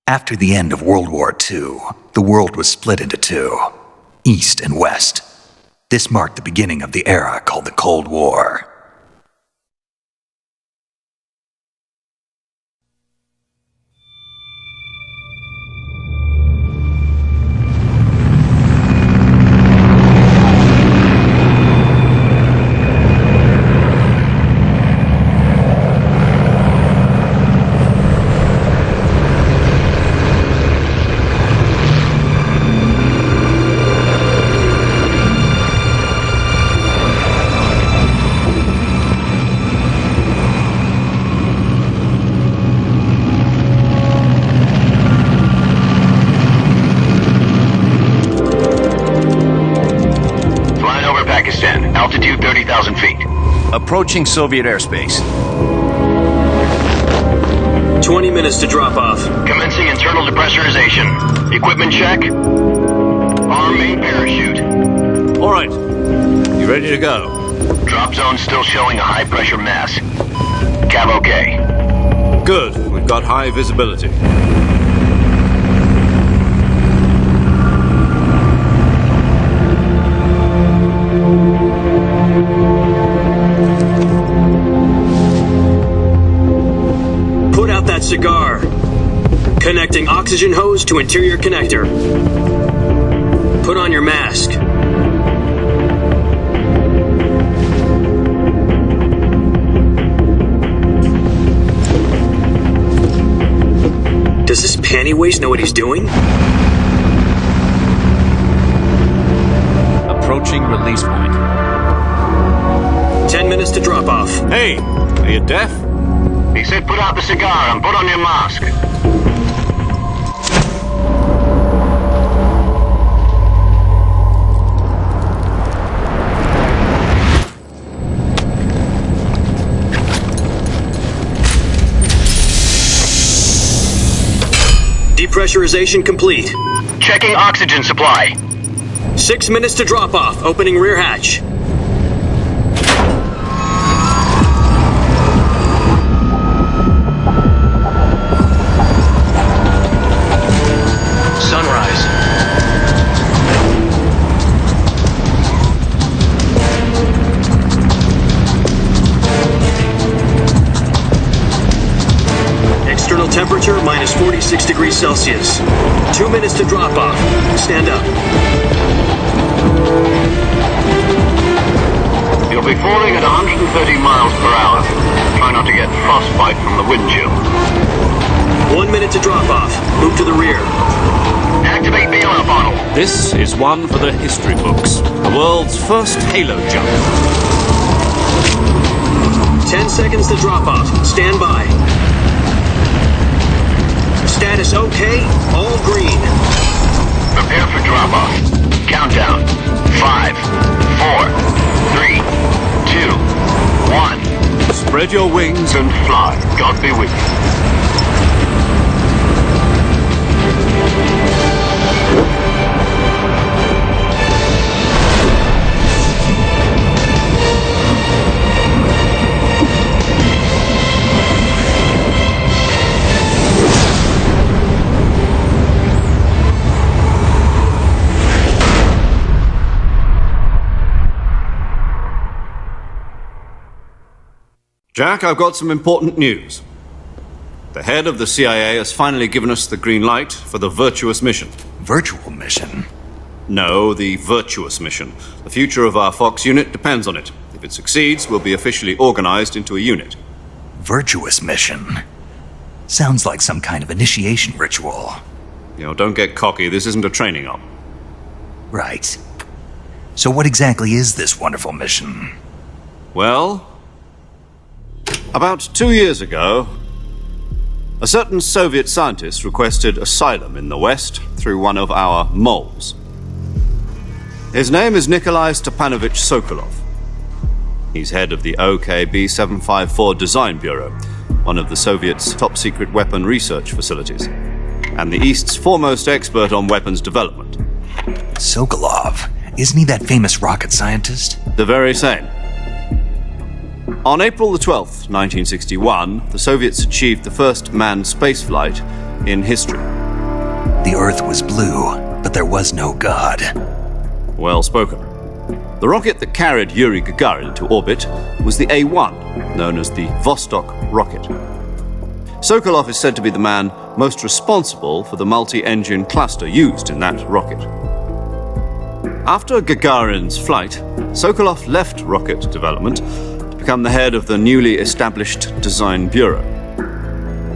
After the end of World War II, the world was split into two, East and West. This marked the beginning of the era called the Cold War. Altitude 30,000 feet. Approaching Soviet airspace. 20 minutes to drop off. Commencing internal depressurization. Equipment check. Arm main parachute. All right. You ready to go? Drop zone still showing a high pressure mass. Cav okay. Good. We've got high visibility. Put out that cigar. Connecting oxygen hose to interior connector. Put on your mask. Does this pantywaist know what he's doing? Approaching release point. 10 minutes to drop off. Hey, are you deaf? He said put out the cigar and put on your mask. Depressurization complete. Checking oxygen supply. 6 minutes to drop off. Opening rear hatch. Sunrise. External temperature minus 46 degrees Celsius. 2 minutes to drop off. Stand up. You'll be falling at 130 miles per hour. Try not to get frostbite from the wind chill. 1 minute to drop off. Move to the rear. Activate the air bottle. This is one for the history books. The world's first halo jump. 10 seconds to drop off. Stand by. Status okay. All green. Prepare for drop-off. Countdown. 5, 4, 3, 2, 1. Spread your wings And fly. God be with you. Jack, I've got some important news. The head of the CIA has finally given us the green light for the virtuous mission. Virtual mission? No, the virtuous mission. The future of our Fox unit depends on it. If it succeeds, we'll be officially organized into a unit. Virtuous mission? Sounds like some kind of initiation ritual. You know, don't get cocky. This isn't a training op. Right. So what exactly is this wonderful mission? Well, about 2 years ago, a certain Soviet scientist requested asylum in the West through one of our moles. His name is Nikolai Stepanovich Sokolov. He's head of the OKB 754 Design Bureau, one of the Soviets' top-secret weapon research facilities, and the East's foremost expert on weapons development. Sokolov? Isn't he that famous rocket scientist? The very same. On April the 12th, 1961, the Soviets achieved the first manned spaceflight in history. The Earth was blue, but there was no God. Well spoken. The rocket that carried Yuri Gagarin to orbit was the A-1, known as the Vostok rocket. Sokolov is said to be the man most responsible for the multi-engine cluster used in that rocket. After Gagarin's flight, Sokolov left rocket development to become the head of the newly established Design Bureau.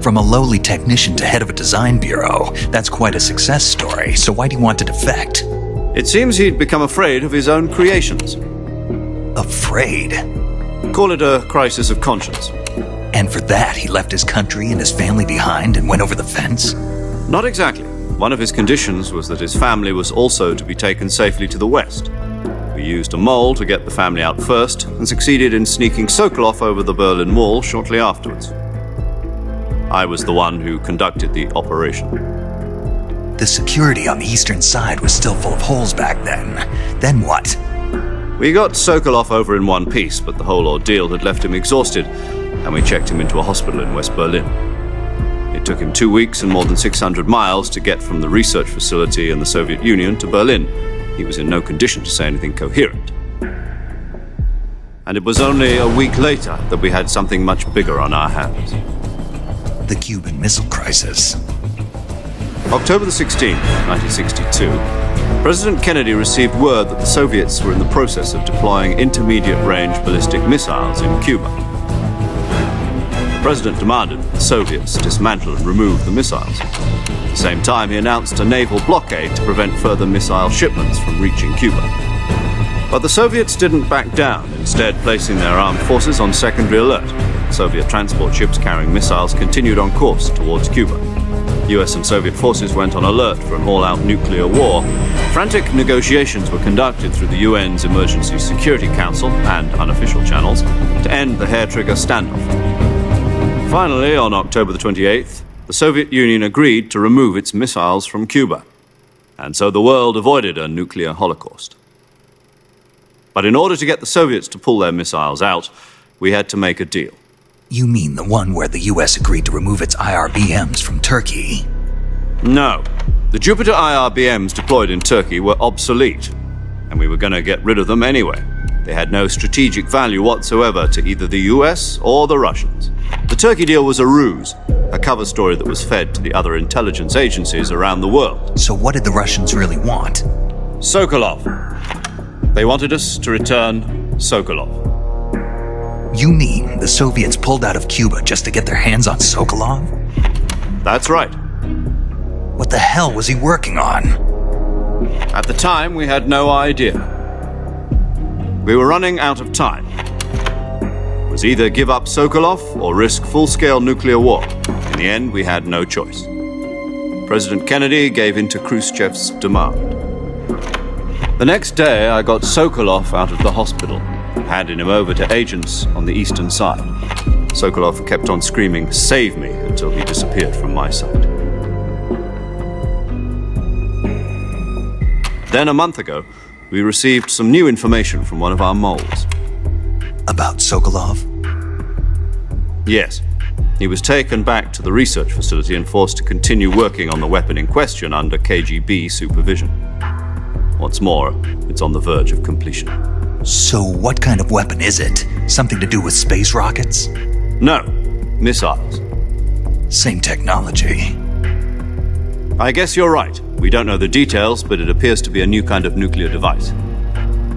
From a lowly technician to head of a design bureau, that's quite a success story, so why do you want to defect? It seems he'd become afraid of his own creations. Afraid? Call it a crisis of conscience. And for that, he left his country and his family behind and went over the fence? Not exactly. One of his conditions was that his family was also to be taken safely to the west. We used a mole to get the family out first and succeeded in sneaking Sokolov over the Berlin Wall shortly afterwards. I was the one who conducted the operation. The security on the eastern side was still full of holes back then. Then what? We got Sokolov over in one piece, but the whole ordeal had left him exhausted, and we checked him into a hospital in West Berlin. It took him 2 weeks and more than 600 miles to get from the research facility in the Soviet Union to Berlin. He was in no condition to say anything coherent. And it was only a week later that we had something much bigger on our hands. The Cuban Missile Crisis. October the 16th, 1962, President Kennedy received word that the Soviets were in the process of deploying intermediate-range ballistic missiles in Cuba. The President demanded that the Soviets dismantle and remove the missiles. At the same time, he announced a naval blockade to prevent further missile shipments from reaching Cuba. But the Soviets didn't back down, instead placing their armed forces on secondary alert. Soviet transport ships carrying missiles continued on course towards Cuba. US and Soviet forces went on alert for an all-out nuclear war. Frantic negotiations were conducted through the UN's Emergency Security Council and unofficial channels to end the hair-trigger standoff. Finally, on October the 28th, the Soviet Union agreed to remove its missiles from Cuba. And so the world avoided a nuclear holocaust. But in order to get the Soviets to pull their missiles out, we had to make a deal. You mean the one where the US agreed to remove its IRBMs from Turkey? No. The Jupiter IRBMs deployed in Turkey were obsolete, and we were going to get rid of them anyway. They had no strategic value whatsoever to either the US or the Russians. The Turkey deal was a ruse, a cover story that was fed to the other intelligence agencies around the world. So what did the Russians really want? Sokolov. They wanted us to return Sokolov. You mean the Soviets pulled out of Cuba just to get their hands on Sokolov? That's right. What the hell was he working on? At the time, we had no idea. We were running out of time. It was either give up Sokolov or risk full-scale nuclear war. In the end, we had no choice. President Kennedy gave in to Khrushchev's demand. The next day, I got Sokolov out of the hospital, handing him over to agents on the eastern side. Sokolov kept on screaming, "Save me," until he disappeared from my sight. Then a month ago, we received some new information from one of our moles. About Sokolov? Yes. He was taken back to the research facility and forced to continue working on the weapon in question under KGB supervision. What's more, it's on the verge of completion. So what kind of weapon is it? Something to do with space rockets? No, missiles. Same technology. I guess you're right. We don't know the details, but it appears to be a new kind of nuclear device.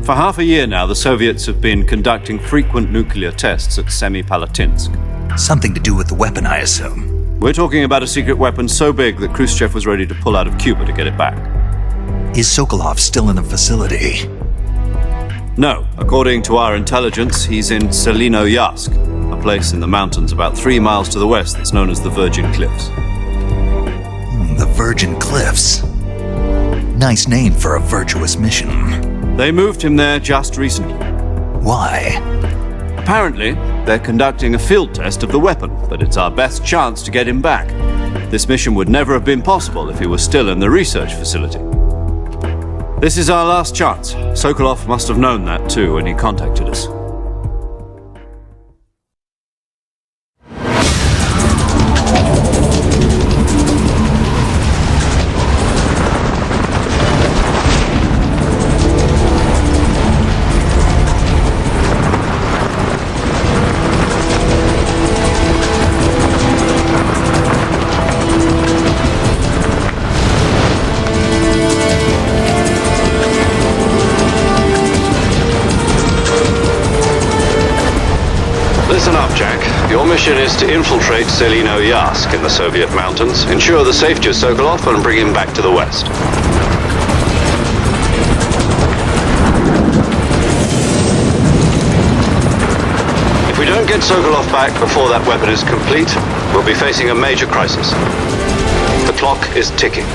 For half a year now, the Soviets have been conducting frequent nuclear tests at Semipalatinsk. Something to do with the weapon, I assume. We're talking about a secret weapon so big that Khrushchev was ready to pull out of Cuba to get it back. Is Sokolov still in the facility? No. According to our intelligence, he's in Selinoyarsk, a place in the mountains about 3 miles to the west that's known as the Virgin Cliffs. The Virgin Cliffs. Nice name for a virtuous mission. They moved him there just recently. Why? Apparently, they're conducting a field test of the weapon, but it's our best chance to get him back. This mission would never have been possible if he was still in the research facility. This is our last chance. Sokolov must have known that too when he contacted us. is to infiltrate Selino-Yask in the Soviet mountains, ensure the safety of Sokolov, and bring him back to the west. If we don't get Sokolov back before that weapon is complete, we'll be facing a major crisis. The clock is ticking.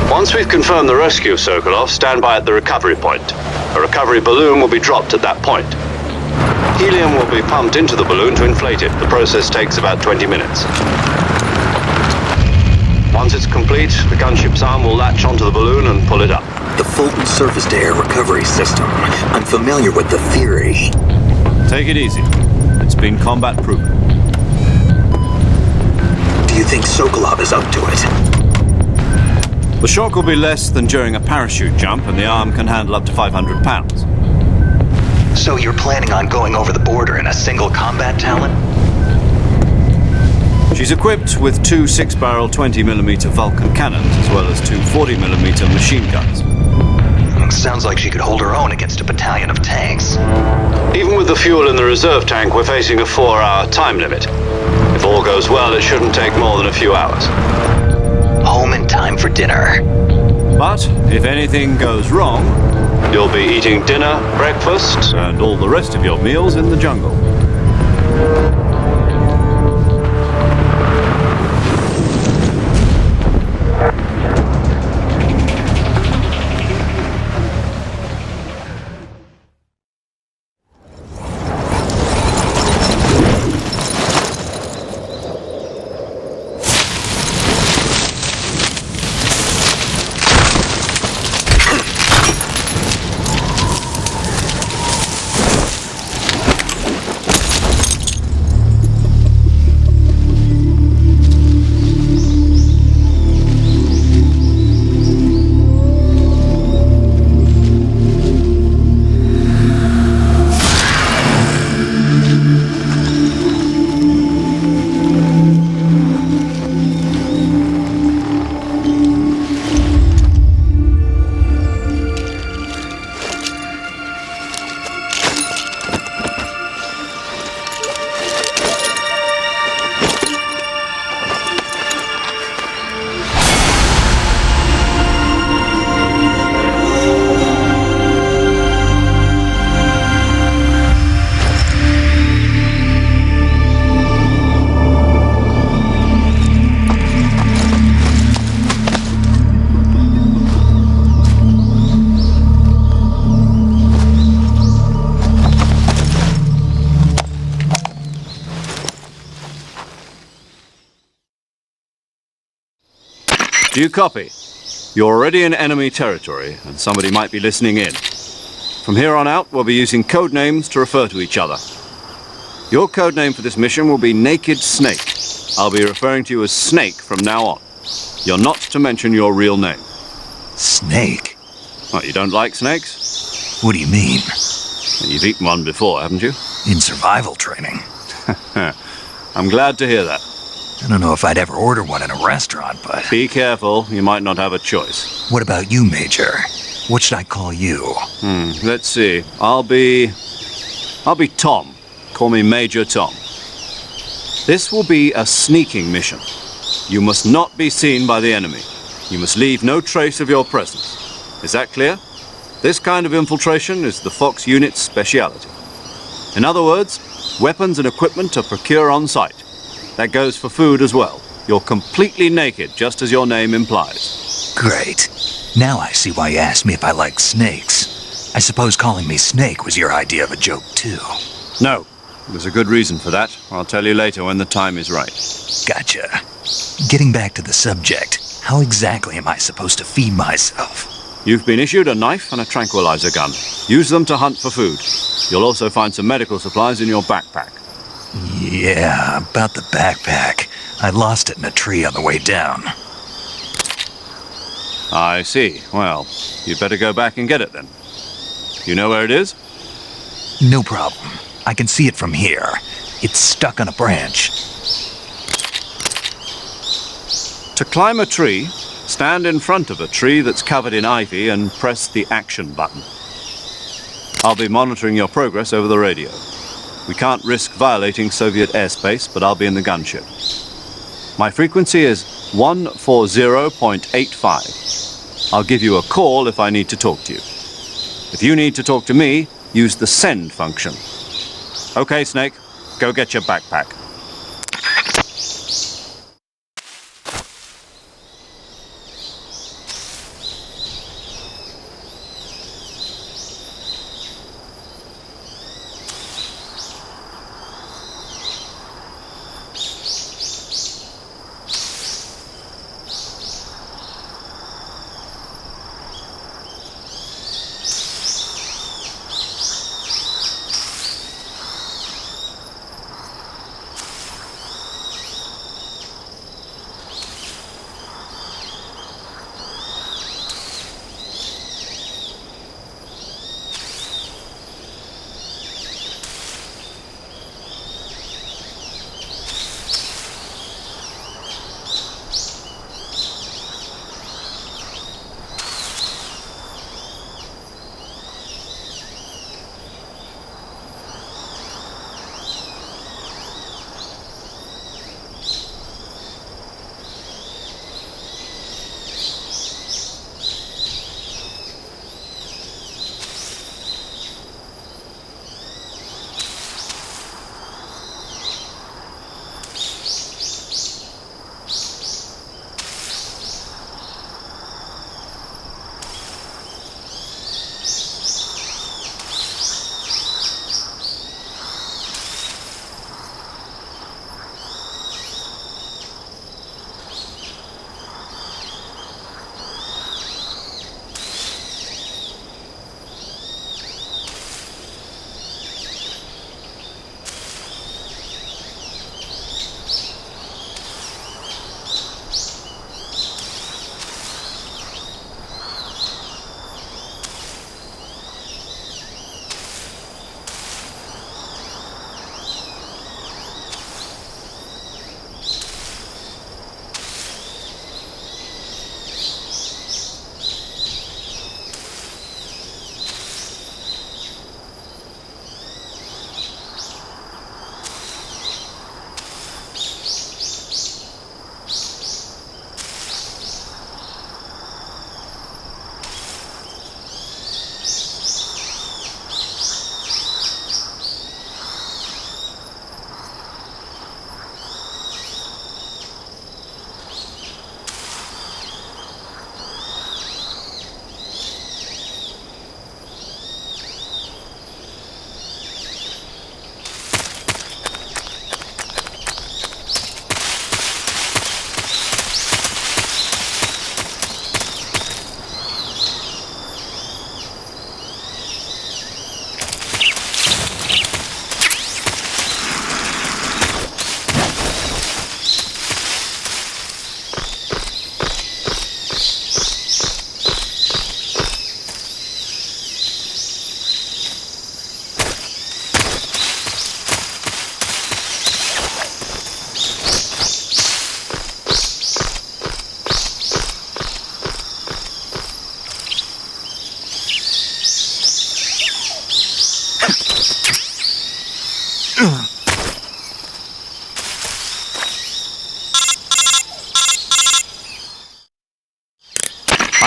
Once we've confirmed the rescue of Sokolov, stand by at the recovery point. A recovery balloon will be dropped at that point. Helium will be pumped into the balloon to inflate it. The process takes about 20 minutes. Once it's complete, the gunship's arm will latch onto the balloon and pull it up. The Fulton surface-to-air recovery system. I'm familiar with the theory. Take it easy. It's been combat-proven. Do you think Sokolov is up to it? The shock will be less than during a parachute jump, and the arm can handle up to 500 pounds. So you're planning on going over the border in a single combat talon? She's equipped with two 6-barrel 20mm Vulcan cannons, as well as two 40mm machine guns. Sounds like she could hold her own against a battalion of tanks. Even with the fuel in the reserve tank, we're facing a 4-hour time limit. If all goes well, it shouldn't take more than a few hours. Home in time for dinner. But if anything goes wrong, you'll be eating dinner, breakfast, and all the rest of your meals in the jungle. Do you copy? You're already in enemy territory, and somebody might be listening in. From here on out, we'll be using code names to refer to each other. Your code name for this mission will be Naked Snake. I'll be referring to you as Snake from now on. You're not to mention your real name. Snake? What, you don't like snakes? What do you mean? You've eaten one before, haven't you? In survival training. I'm glad to hear that. I don't know if I'd ever order one in a restaurant, but... Be careful, you might not have a choice. What about you, Major? What should I call you? Let's see. I'll be Tom. Call me Major Tom. This will be a sneaking mission. You must not be seen by the enemy. You must leave no trace of your presence. Is that clear? This kind of infiltration is the Fox unit's speciality. In other words, weapons and equipment are procured on site. That goes for food as well. You're completely naked, just as your name implies. Great. Now I see why you asked me if I like snakes. I suppose calling me Snake was your idea of a joke, too. No, there's a good reason for that. I'll tell you later when the time is right. Gotcha. Getting back to the subject, how exactly am I supposed to feed myself? You've been issued a knife and a tranquilizer gun. Use them to hunt for food. You'll also find some medical supplies in your backpack. Yeah, about the backpack. I lost it in a tree on the way down. I see. Well, you'd better go back and get it then. You know where it is? No problem. I can see it from here. It's stuck on a branch. To climb a tree, Stand in front of a tree that's covered in ivy and press the action button. I'll be monitoring your progress over the radio. We can't risk violating Soviet airspace, but I'll be in the gunship. My frequency is 140.85. I'll give you a call if I need to talk to you. If you need to talk to me, use the send function. Okay, Snake, go get your backpack.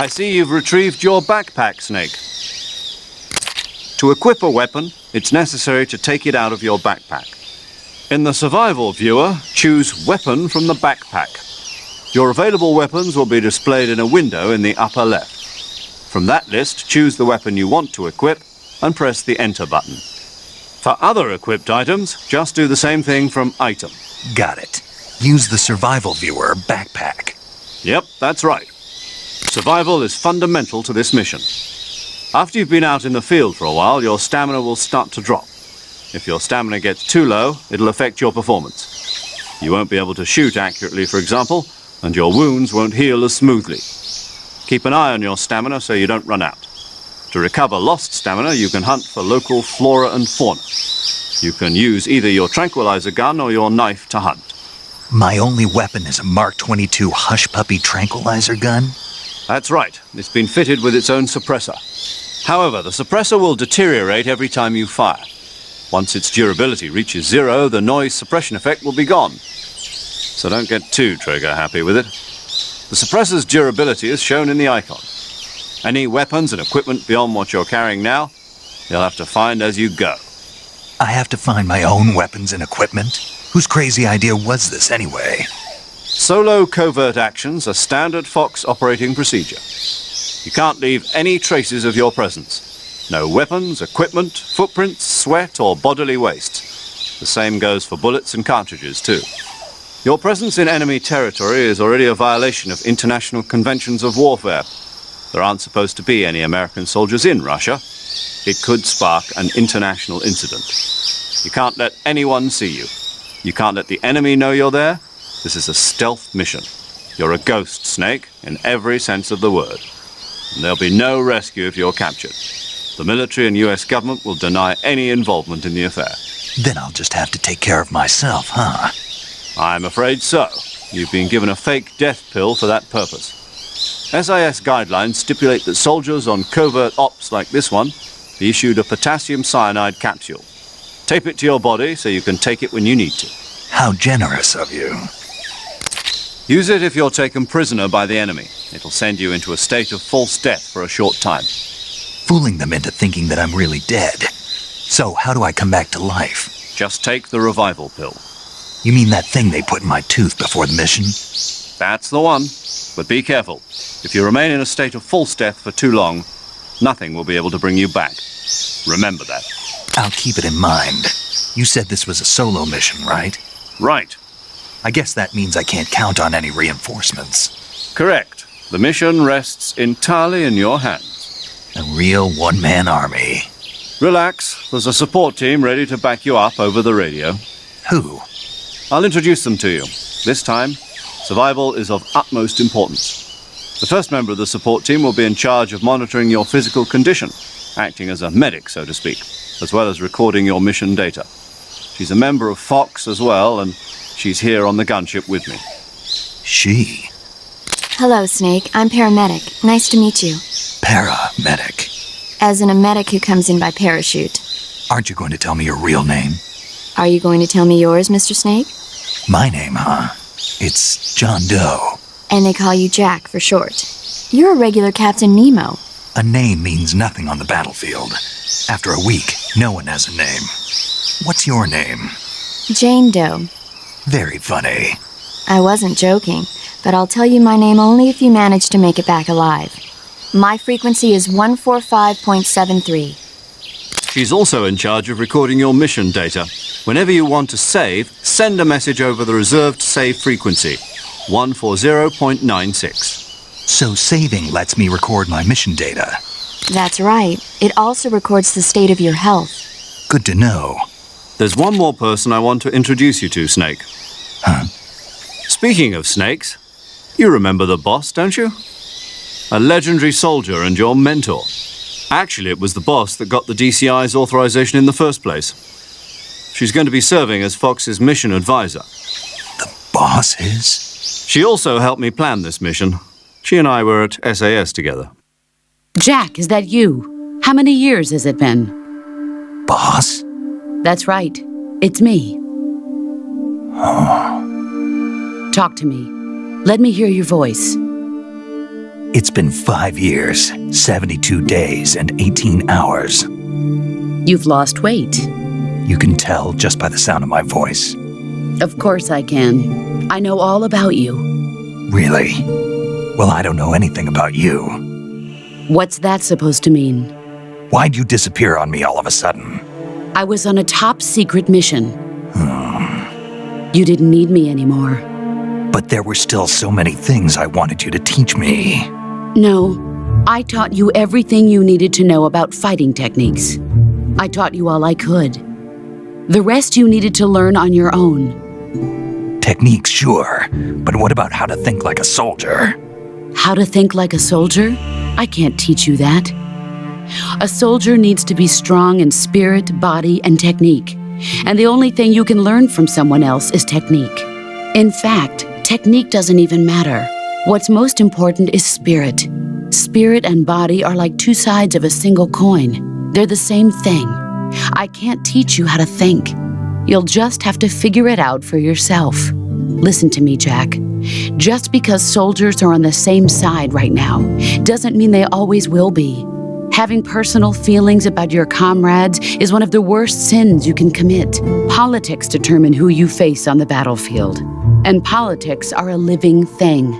I see you've retrieved your backpack, Snake. To equip a weapon, it's necessary to take it out of your backpack. In the survival viewer, choose Weapon from the backpack. Your available weapons will be displayed in a window in the upper left. From that list, choose the weapon you want to equip and press the Enter button. For other equipped items, just do the same thing from Item. Got it. Use the survival viewer backpack. Yep, that's right. Survival is fundamental to this mission. After you've been out in the field for a while, your stamina will start to drop. If your stamina gets too low, it'll affect your performance. You won't be able to shoot accurately, for example, and your wounds won't heal as smoothly. Keep an eye on your stamina so you don't run out. To recover lost stamina, you can hunt for local flora and fauna. You can use either your tranquilizer gun or your knife to hunt. My only weapon is a Mark 22 Hush Puppy tranquilizer gun? That's right. It's been fitted with its own suppressor. However, the suppressor will deteriorate every time you fire. Once its durability reaches 0, the noise suppression effect will be gone. So don't get too trigger-happy with it. The suppressor's durability is shown in the icon. Any weapons and equipment beyond what you're carrying now, you'll have to find as you go. I have to find my own weapons and equipment? Whose crazy idea was this anyway? Solo covert actions are standard Fox operating procedure. You can't leave any traces of your presence. No weapons, equipment, footprints, sweat, or bodily waste. The same goes for bullets and cartridges, too. Your presence in enemy territory is already a violation of international conventions of warfare. There aren't supposed to be any American soldiers in Russia. It could spark an international incident. You can't let anyone see you. You can't let the enemy know you're there. This is a stealth mission. You're a ghost, Snake, in every sense of the word. And there'll be no rescue if you're captured. The military and US government will deny any involvement in the affair. Then I'll just have to take care of myself, huh? I'm afraid so. You've been given a fake death pill for that purpose. SIS guidelines stipulate that soldiers on covert ops like this one be issued a potassium cyanide capsule. Tape it to your body so you can take it when you need to. How generous of you. Use it if you're taken prisoner by the enemy. It'll send you into a state of false death for a short time. Fooling them into thinking that I'm really dead. So how do I come back to life? Just take the revival pill. You mean that thing they put in my tooth before the mission? That's the one. But be careful. If you remain in a state of false death for too long, nothing will be able to bring you back. Remember that. I'll keep it in mind. You said this was a solo mission, right? Right. I guess that means I can't count on any reinforcements. Correct. The mission rests entirely in your hands. A real one-man army. Relax. There's a support team ready to back you up over the radio. Who? I'll introduce them to you. This time, survival is of utmost importance. The first member of the support team will be in charge of monitoring your physical condition, acting as a medic, so to speak, as well as recording your mission data. She's a member of Fox as well, and she's here on the gunship with me. She? Hello, Snake. I'm paramedic. Nice to meet you. Paramedic. As in a medic who comes in by parachute. Aren't you going to tell me your real name? Are you going to tell me yours, Mr. Snake? My name, huh? It's John Doe. And they call you Jack for short. You're a regular Captain Nemo. A name means nothing on the battlefield. After a week, no one has a name. What's your name? Jane Doe. Very funny. I wasn't joking, but I'll tell you my name only if you manage to make it back alive. My frequency is 145.73. She's also in charge of recording your mission data. Whenever you want to save, send a message over the reserved save frequency, 140.96. So saving lets me record my mission data. That's right. It also records the state of your health. Good to know. There's one more person I want to introduce you to, Snake. Huh? Speaking of snakes, you remember the boss, don't you? A legendary soldier and your mentor. Actually, it was the boss that got the DCI's authorization in the first place. She's going to be serving as Fox's mission advisor. The boss is? She also helped me plan this mission. She and I were at SAS together. Jack, is that you? How many years has it been? Boss? That's right. It's me. Talk to me. Let me hear your voice. It's been 5 years, 72 days, and 18 hours. You've lost weight. You can tell just by the sound of my voice. Of course I can. I know all about you. Really? Well, I don't know anything about you. What's that supposed to mean? Why'd you disappear on me all of a sudden? I was on a top-secret mission. You didn't need me anymore. But there were still so many things I wanted you to teach me. No, I taught you everything you needed to know about fighting techniques. I taught you all I could. The rest you needed to learn on your own. Techniques, sure. But what about how to think like a soldier? How to think like a soldier? I can't teach you that. A soldier needs to be strong in spirit, body, and technique. And the only thing you can learn from someone else is technique. In fact, technique doesn't even matter. What's most important is spirit. Spirit and body are like two sides of a single coin. They're the same thing. I can't teach you how to think. You'll just have to figure it out for yourself. Listen to me, Jack. Just because soldiers are on the same side right now doesn't mean they always will be. Having personal feelings about your comrades is one of the worst sins you can commit. Politics determine who you face on the battlefield. And politics are a living thing.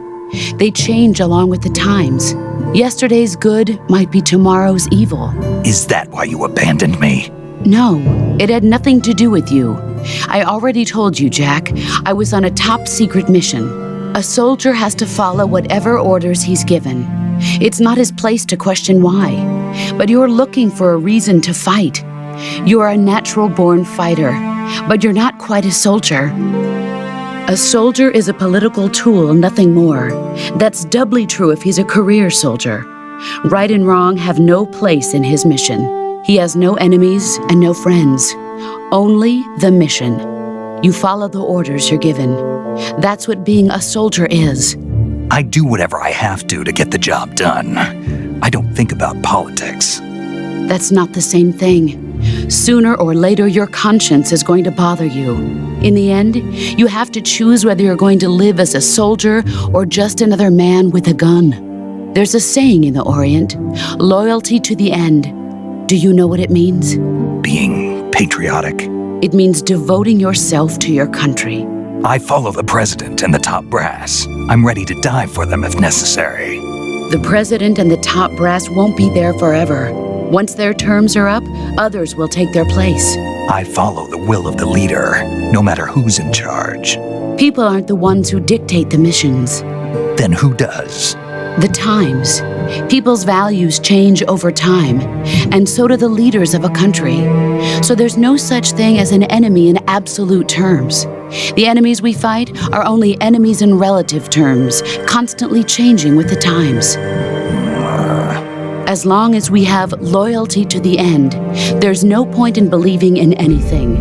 They change along with the times. Yesterday's good might be tomorrow's evil. Is that why you abandoned me? No, it had nothing to do with you. I already told you, Jack. I was on a top-secret mission. A soldier has to follow whatever orders he's given. It's not his place to question why. But you're looking for a reason to fight. You're a natural-born fighter, but you're not quite a soldier. A soldier is a political tool, nothing more. That's doubly true if he's a career soldier. Right and wrong have no place in his mission. He has no enemies and no friends. Only the mission. You follow the orders you're given. That's what being a soldier is. I do whatever I have to get the job done. I don't think about politics. That's not the same thing. Sooner or later, your conscience is going to bother you. In the end, you have to choose whether you're going to live as a soldier or just another man with a gun. There's a saying in the Orient, loyalty to the end. Do you know what it means? Being patriotic. It means devoting yourself to your country. I follow the president and the top brass. I'm ready to die for them if necessary. The president and the top brass won't be there forever. Once their terms are up, others will take their place. I follow the will of the leader, no matter who's in charge. People aren't the ones who dictate the missions. Then who does? The times. People's values change over time, and so do the leaders of a country. So there's no such thing as an enemy in absolute terms. The enemies we fight are only enemies in relative terms, constantly changing with the times. As long as we have loyalty to the end, there's no point in believing in anything,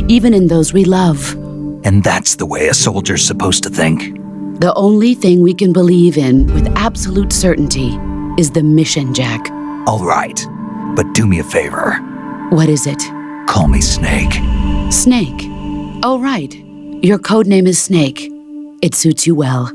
even in those we love. And that's the way a soldier's supposed to think? The only thing we can believe in with absolute certainty is the mission, Jack. All right, but do me a favor. What is it? Call me Snake. Snake. Oh, right. Your code name is Snake. It suits you well.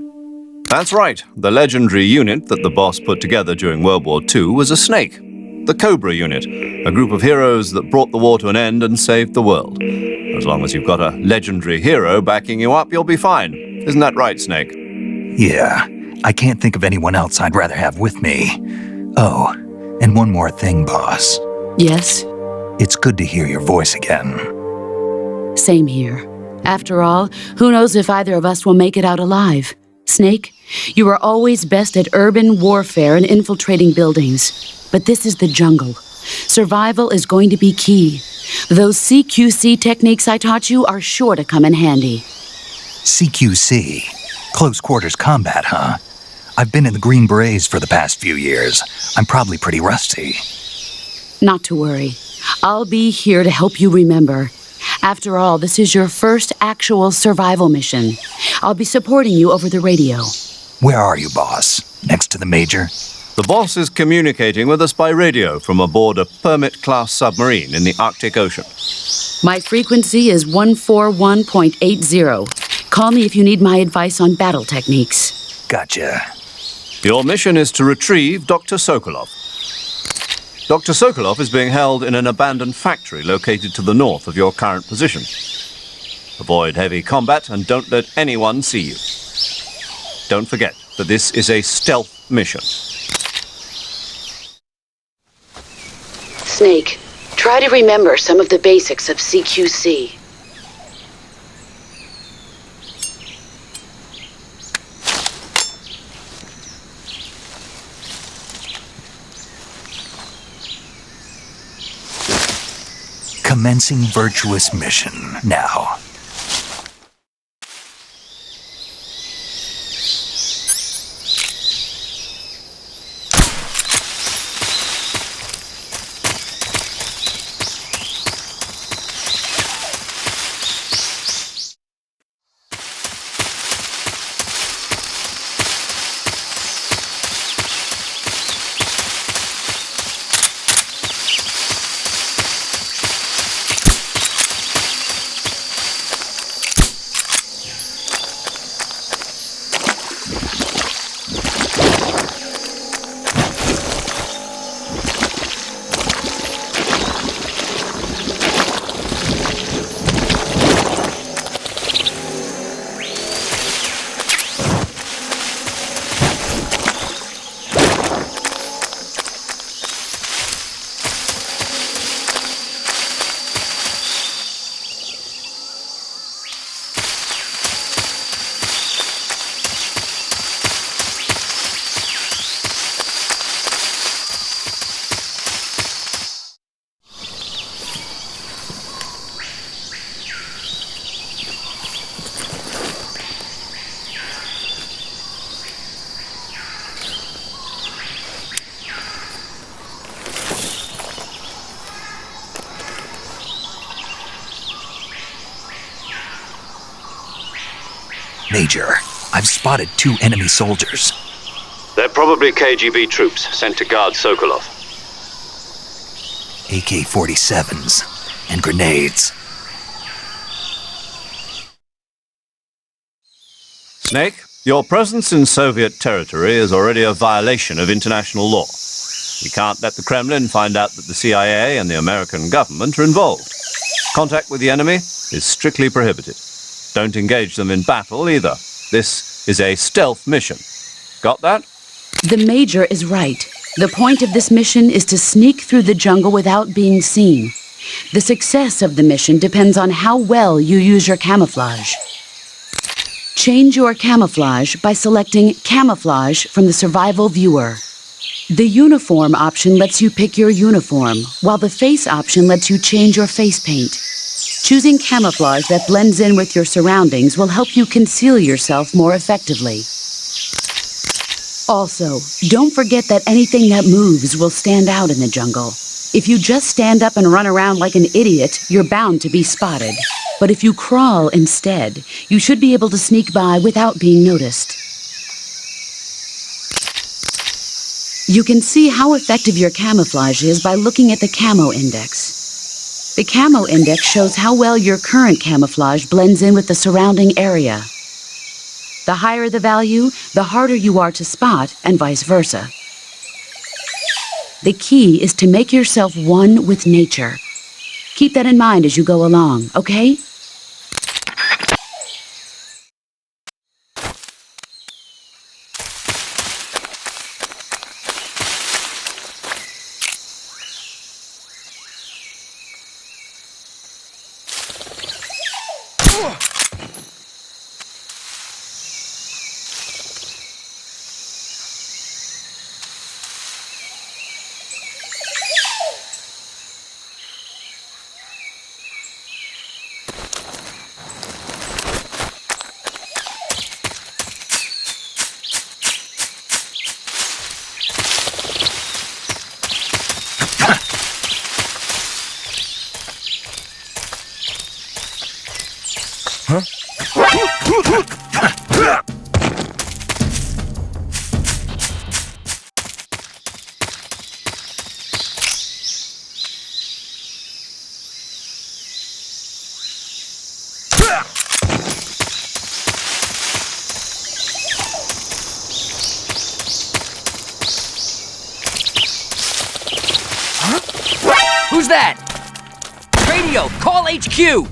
That's right. The legendary unit that the boss put together during World War II was a snake. The Cobra unit, a group of heroes that brought the war to an end and saved the world. As long as you've got a legendary hero backing you up, you'll be fine. Isn't that right, Snake? Yeah, I can't think of anyone else I'd rather have with me. Oh, and one more thing, boss. Yes? It's good to hear your voice again. Same here. After all, who knows if either of us will make it out alive? Snake, you are always best at urban warfare and infiltrating buildings. But this is the jungle. Survival is going to be key. Those CQC techniques I taught you are sure to come in handy. CQC? Close quarters combat, huh? I've been in the Green Berets for the past few years. I'm probably pretty rusty. Not to worry. I'll be here to help you remember. After all, this is your first actual survival mission. I'll be supporting you over the radio. Where are you, boss? Next to the major? The boss is communicating with us by radio from aboard a Permit-class submarine in the Arctic Ocean. My frequency is 141.80. Call me if you need my advice on battle techniques. Gotcha. Your mission is to retrieve Dr. Sokolov. Dr. Sokolov is being held in an abandoned factory located to the north of your current position. Avoid heavy combat and don't let anyone see you. Don't forget that this is a stealth mission. Snake, try to remember some of the basics of CQC. Commencing virtuous mission now. Major, I've spotted 2 enemy soldiers. They're probably KGB troops sent to guard Sokolov. AK-47s and grenades. Snake, your presence in Soviet territory is already a violation of international law. We can't let the Kremlin find out that the CIA and the American government are involved. Contact with the enemy is strictly prohibited. Don't engage them in battle either. This is a stealth mission. Got that? The Major is right. The point of this mission is to sneak through the jungle without being seen. The success of the mission depends on how well you use your camouflage. Change your camouflage by selecting Camouflage from the Survival Viewer. The Uniform option lets you pick your uniform, while the Face option lets you change your face paint. Choosing camouflage that blends in with your surroundings will help you conceal yourself more effectively. Also, don't forget that anything that moves will stand out in the jungle. If you just stand up and run around like an idiot, you're bound to be spotted. But if you crawl instead, you should be able to sneak by without being noticed. You can see how effective your camouflage is by looking at the Camo Index. The Camo Index shows how well your current camouflage blends in with the surrounding area. The higher the value, the harder you are to spot, and vice versa. The key is to make yourself one with nature. Keep that in mind as you go along, okay? Who's that? Radio, call HQ!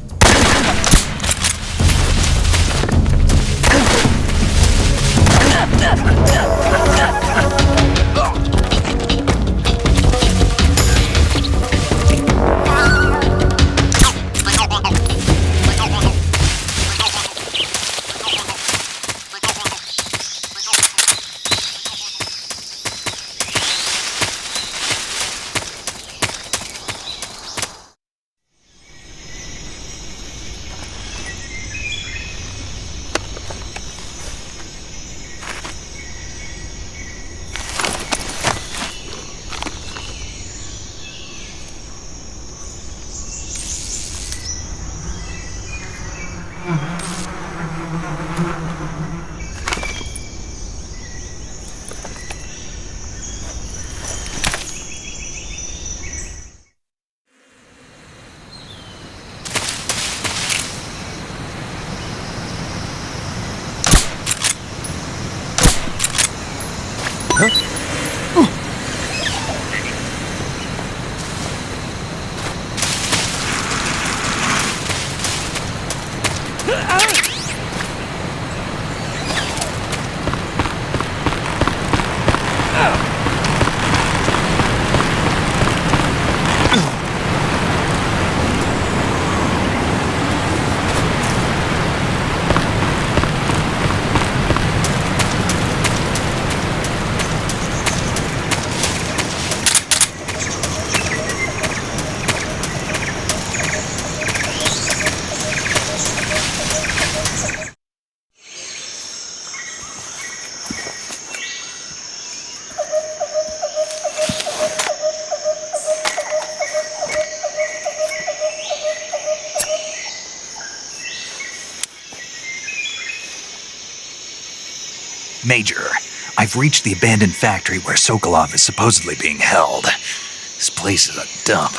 Major, I've reached the abandoned factory where Sokolov is supposedly being held. This place is a dump.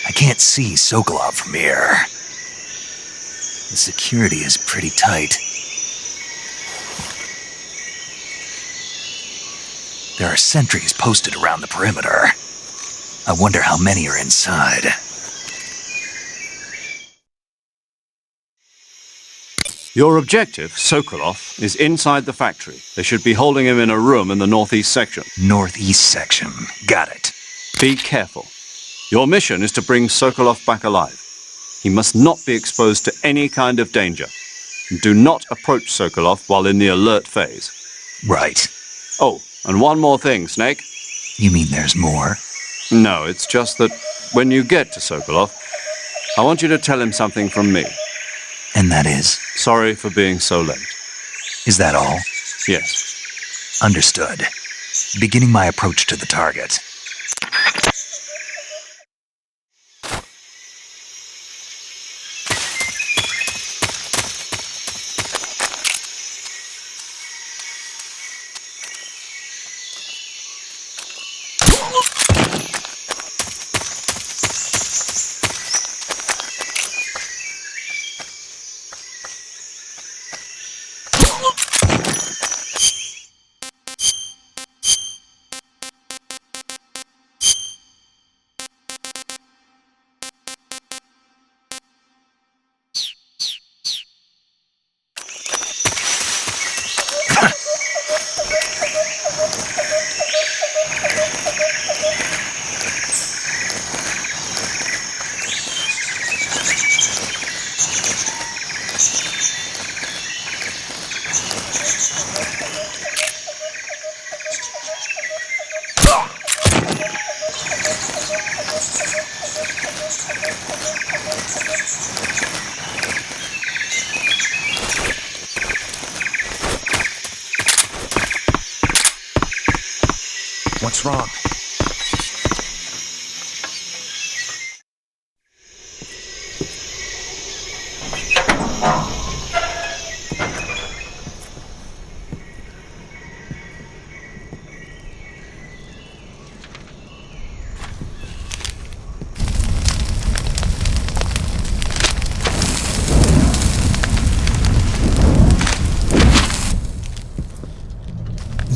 I can't see Sokolov from here. The security is pretty tight. There are sentries posted around the perimeter. I wonder how many are inside. Your objective, Sokolov, is inside the factory. They should be holding him in a room in the northeast section. Northeast section. Got it. Be careful. Your mission is to bring Sokolov back alive. He must not be exposed to any kind of danger. Do not approach Sokolov while in the alert phase. Right. Oh, and one more thing, Snake. You mean there's more? No, it's just that when you get to Sokolov, I want you to tell him something from me. And that is? Sorry for being so late. Is that all? Yes. Understood. Beginning my approach to the target. What's wrong?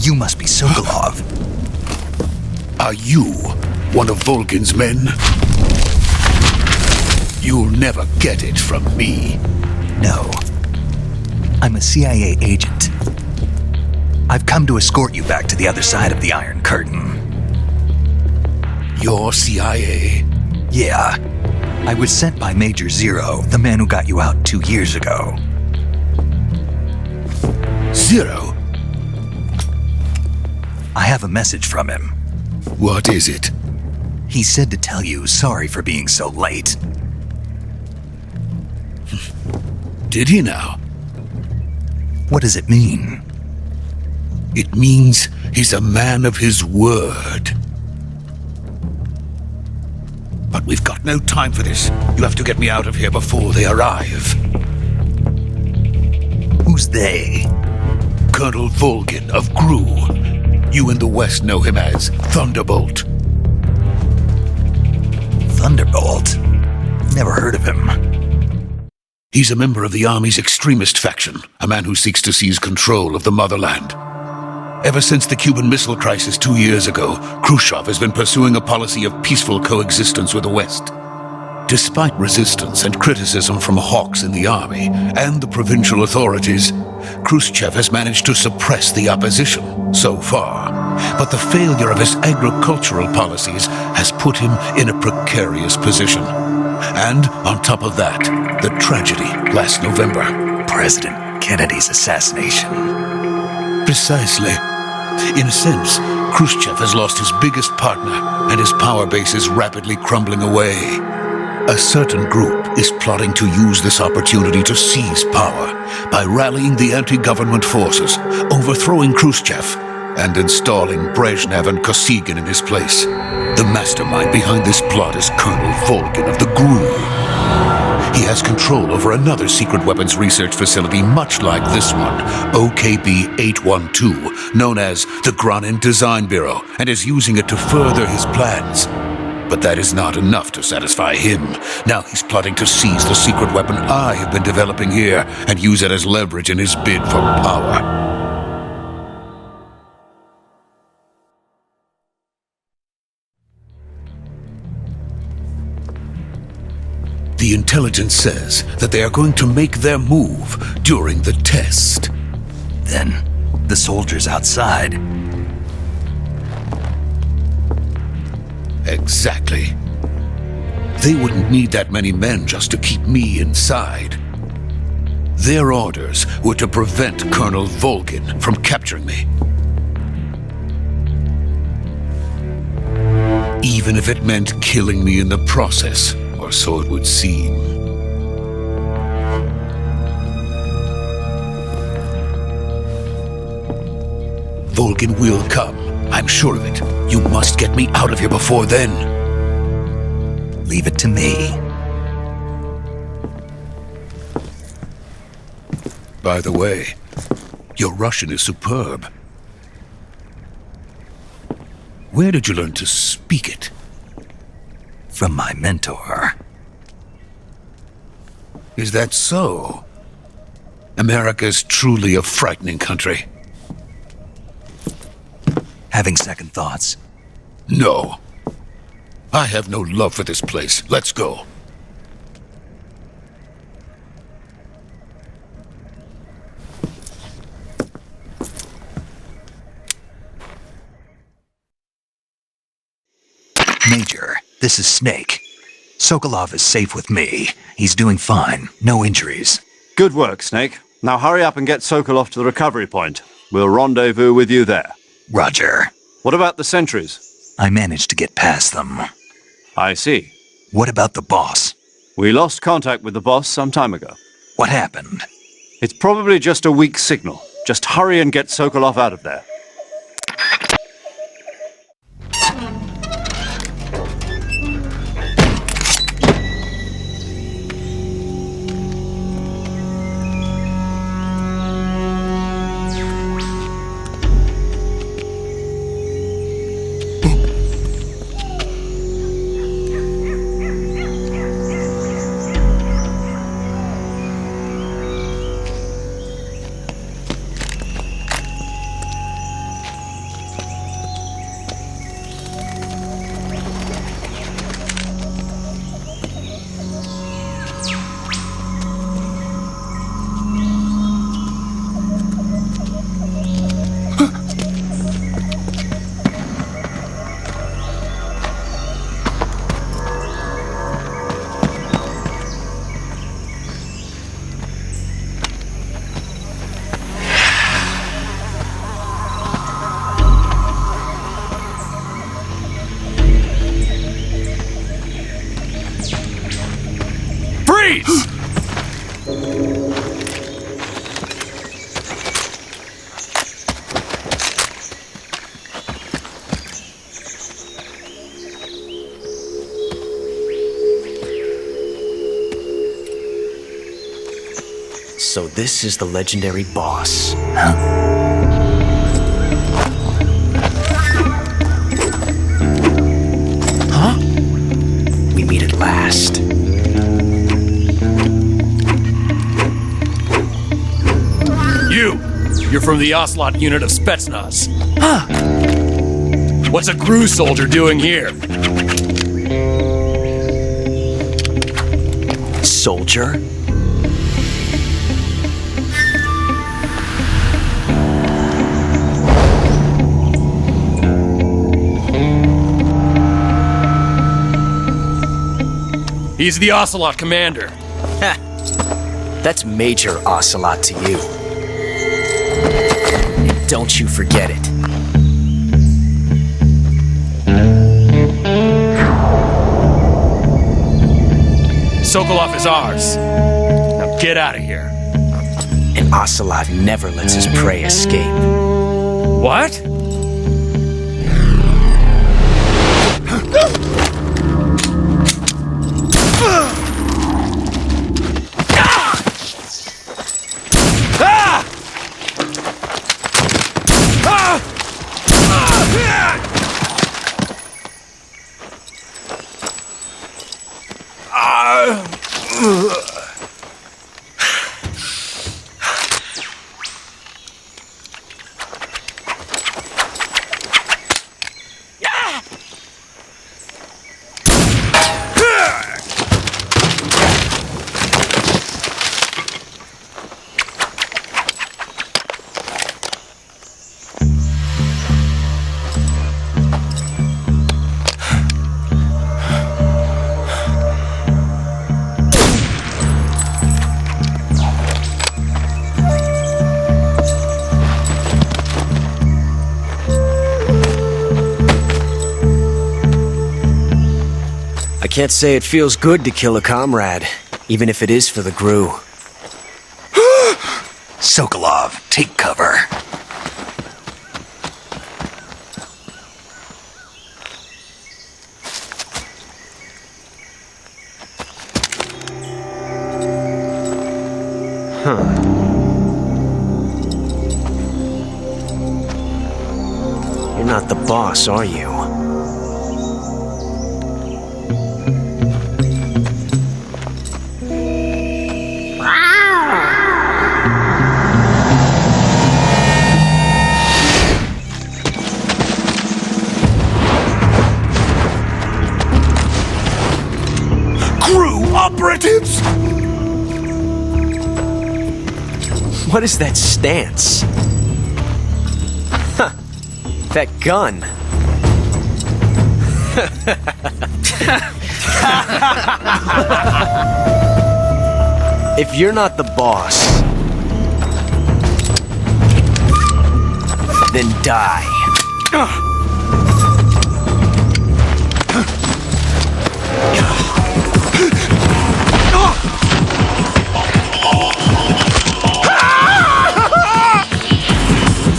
You must be Sokolov. Are you one of Volgin's men? You'll never get it from me. No. I'm a CIA agent. I've come to escort you back to the other side of the Iron Curtain. You're CIA? Yeah. I was sent by Major Zero, the man who got you out 2 years ago. Zero? I have a message from him. What is it? He said to tell you sorry for being so late. Did he now? What does it mean? It means he's a man of his word. But we've got no time for this. You have to get me out of here before they arrive. Who's they? Colonel Volgin of GRU. You in the West know him as Thunderbolt. Thunderbolt? Never heard of him. He's a member of the Army's extremist faction, a man who seeks to seize control of the motherland. Ever since the Cuban Missile Crisis 2 years ago, Khrushchev has been pursuing a policy of peaceful coexistence with the West. Despite resistance and criticism from hawks in the army and the provincial authorities, Khrushchev has managed to suppress the opposition so far. But the failure of his agricultural policies has put him in a precarious position. And on top of that, the tragedy last November. President Kennedy's assassination. Precisely. In a sense, Khrushchev has lost his biggest partner, and his power base is rapidly crumbling away. A certain group is plotting to use this opportunity to seize power by rallying the anti-government forces, overthrowing Khrushchev, and installing Brezhnev and Kosygin in his place. The mastermind behind this plot is Colonel Volgin of the GRU. he has control over another secret weapons research facility much like this one, OKB-812, known as the Granin Design Bureau, and is using it to further his plans. But that is not enough to satisfy him. Now he's plotting to seize the secret weapon I have been developing here and use it as leverage in his bid for power. The intelligence says that they are going to make their move during the test. Then, the soldiers outside. Exactly. They wouldn't need that many men just to keep me inside. Their orders were to prevent Colonel Volgin from capturing me. Even if it meant killing me in the process, or so it would seem. Volgin will come. I'm sure of it. You must get me out of here before then. Leave it to me. By the way, your Russian is superb. Where did you learn to speak it? From my mentor. Is that so? America's truly a frightening country. Having second thoughts? No. I have no love for this place. Let's go. Major, this is Snake. Sokolov is safe with me. He's doing fine. No injuries. Good work, Snake. Now hurry up and get Sokolov to the recovery point. We'll rendezvous with you there. Roger. What about the sentries? I managed to get past them. I see. What about the boss? We lost contact with the boss some time ago. What happened? It's probably just a weak signal. Just hurry and get Sokolov out of there. So this is the legendary boss. Huh? We meet at last. You're from the Ocelot unit of Spetsnaz. Huh. What's a crew soldier doing here? Soldier? He's the Ocelot commander. Ha! That's Major Ocelot to you. And don't you forget it. Sokolov is ours. Now get out of here. And Ocelot never lets his prey escape. What? can't say it feels good to kill a comrade, even if it is for the GRU. Sokolov, take cover. You're not the boss, are you? GRU operatives! What is that stance? Huh. That gun. If you're not the boss, then die.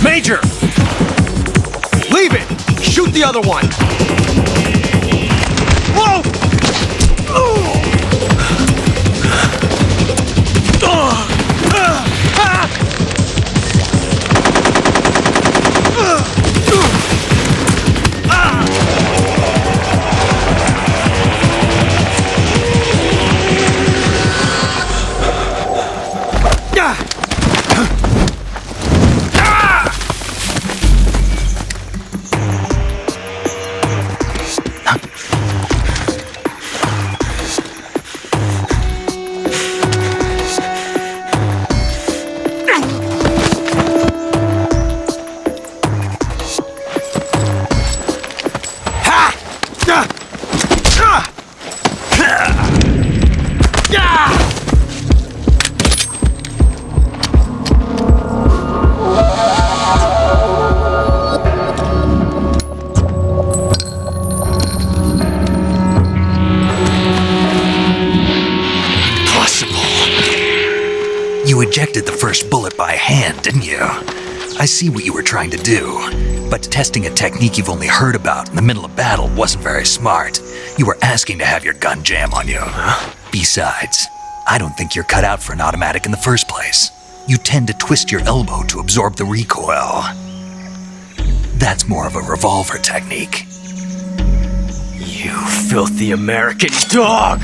Major! Leave it! Shoot the other one! Whoa! You ejected the first bullet by hand, didn't you? I see what you were trying to do, but testing a technique you've only heard about in the middle of battle wasn't very smart. You were asking to have your gun jam on you. Besides, I don't think you're cut out for an automatic in the first place. You tend to twist your elbow to absorb the recoil. That's more of a revolver technique. You filthy American dog!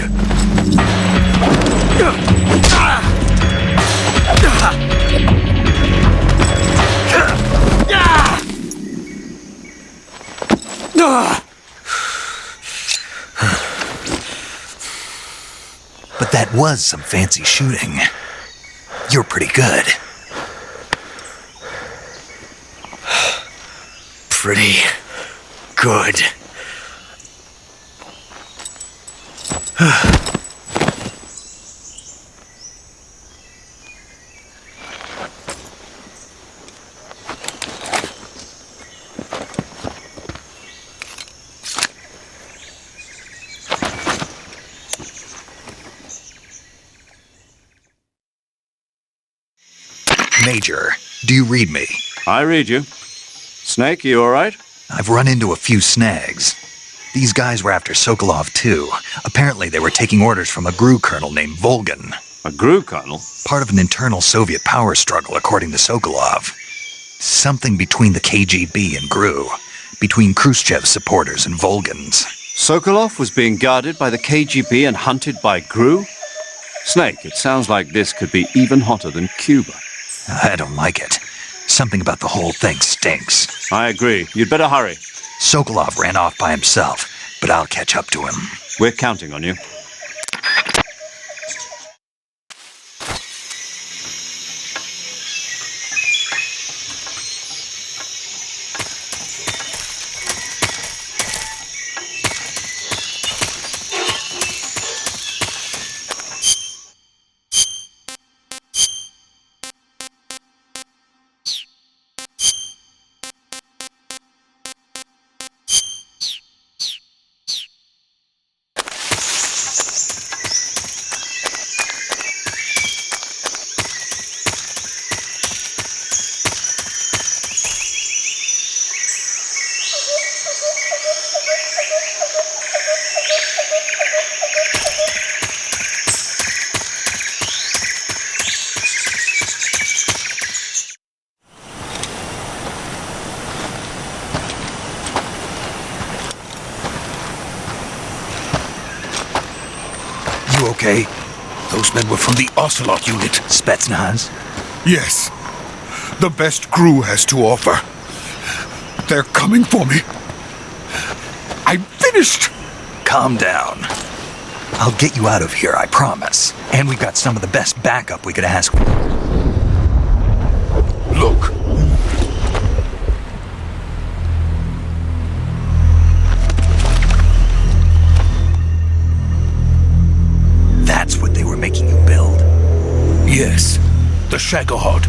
But that was some fancy shooting. You're pretty good. Pretty good. Major, do you read me? I read you. Snake, you alright? I've run into a few snags. These guys were after Sokolov too. Apparently they were taking orders from a GRU colonel named Volgin. A GRU colonel? Part of an internal Soviet power struggle, according to Sokolov. Something between the KGB and GRU. Between Khrushchev's supporters and Volgin's. Sokolov was being guarded by the KGB and hunted by GRU? Snake, it sounds like this could be even hotter than Cuba. I don't like it. Something about the whole thing stinks. I agree. You'd better hurry. Sokolov ran off by himself, but I'll catch up to him. We're counting on you. You okay? Those men were from the Ocelot unit. Spetsnaz? Yes. The best crew has to offer. They're coming for me. I'm finished. Calm down. I'll get you out of here, I promise. And we've got some of the best backup we could ask for. Look. That's what they were making you build? Yes. The Shagohod.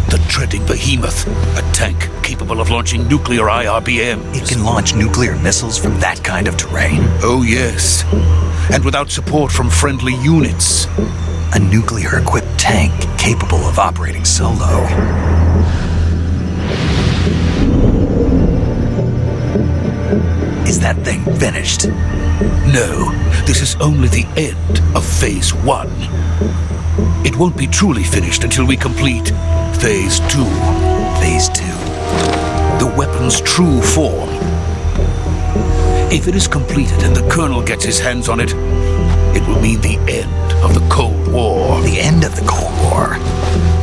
The treading behemoth. A tank capable of launching nuclear IRBMs. It can launch nuclear missiles from that kind of terrain? Oh, yes. And without support from friendly units. A nuclear-equipped tank capable of operating solo. Is that thing finished? No, this is only the end of Phase 1. It won't be truly finished until we complete Phase 2. Phase 2? The weapon's true form. If it is completed and the Colonel gets his hands on it, it will mean the end of the Cold War. The end of the Cold War?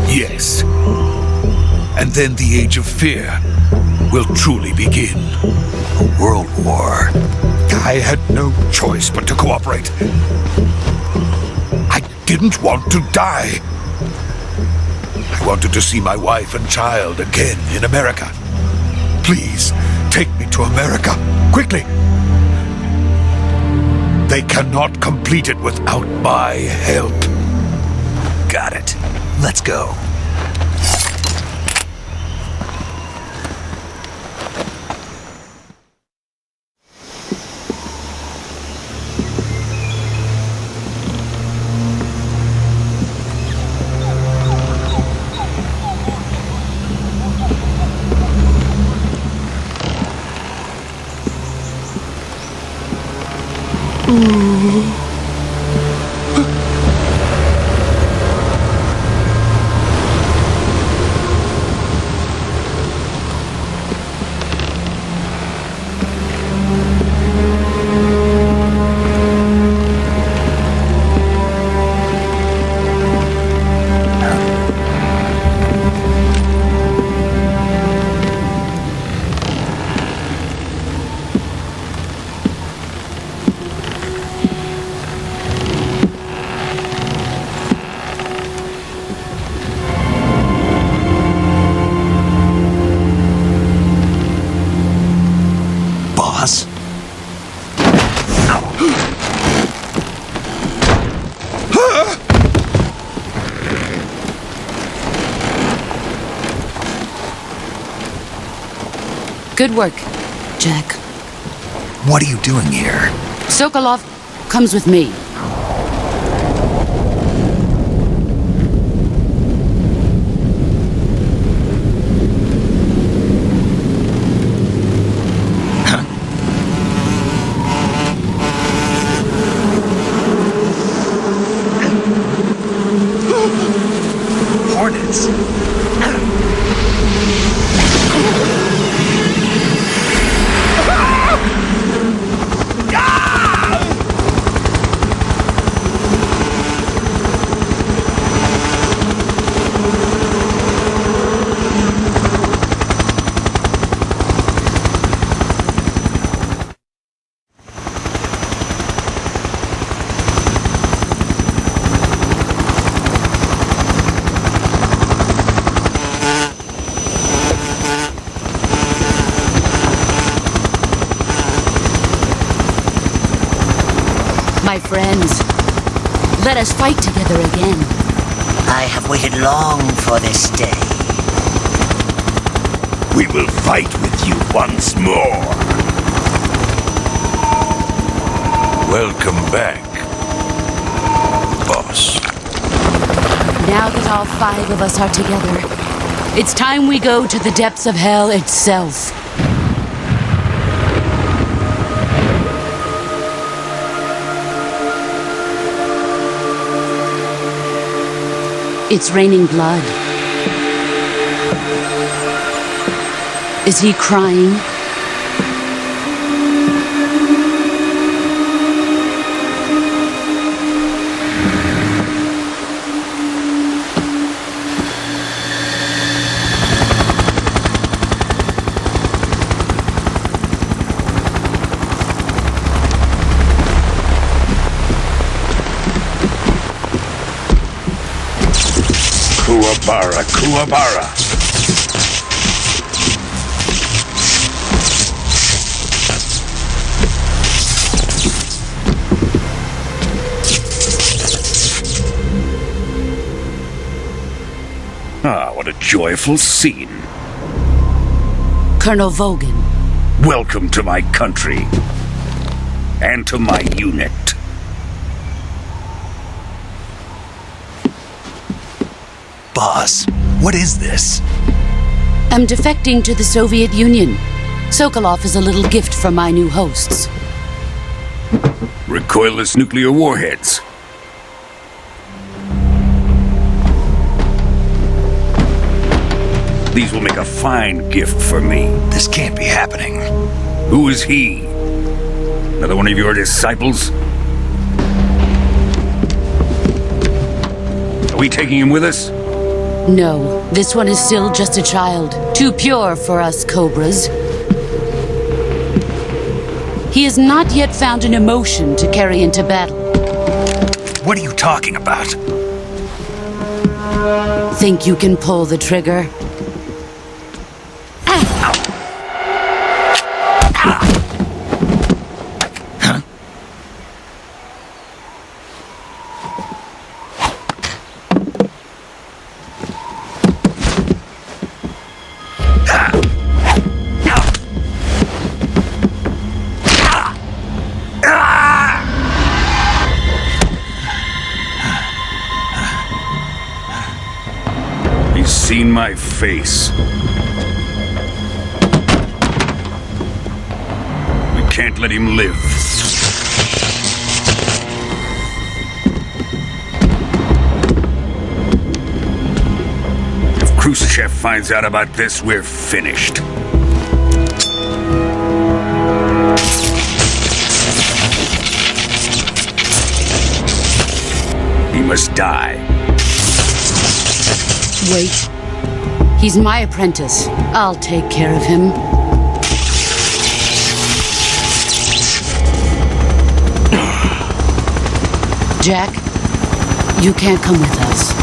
Yes. And then the Age of Fear will truly begin. A world war? I had no choice but to cooperate. I didn't want to die. I wanted to see my wife and child again in America. Please, take me to America, quickly. They cannot complete it without my help. Got it. Let's go. Good work, Jack. What are you doing here? Sokolov comes with me. Hornets. My friends, let us fight together again. I have waited long for this day. We will fight with you once more. Welcome back, boss. Now that all 5 of us are together, it's time we go to the depths of hell itself. It's raining blood. Is he crying? Barakuabara. Ah, what a joyful scene. Colonel Vogan. Welcome to my country. And to my unit. Boss, what is this? I'm defecting to the Soviet Union. Sokolov is a little gift from my new hosts. Recoilless nuclear warheads. These will make a fine gift for me. This can't be happening. Who is he? Another one of your disciples? Are we taking him with us? No, this one is still just a child. Too pure for us Cobras. He has not yet found an emotion to carry into battle. What are you talking about? Think you can pull the trigger? He's seen my face. We can't let him live. If Khrushchev finds out about this, we're finished. He must die. Wait. He's my apprentice. I'll take care of him. Jack, you can't come with us.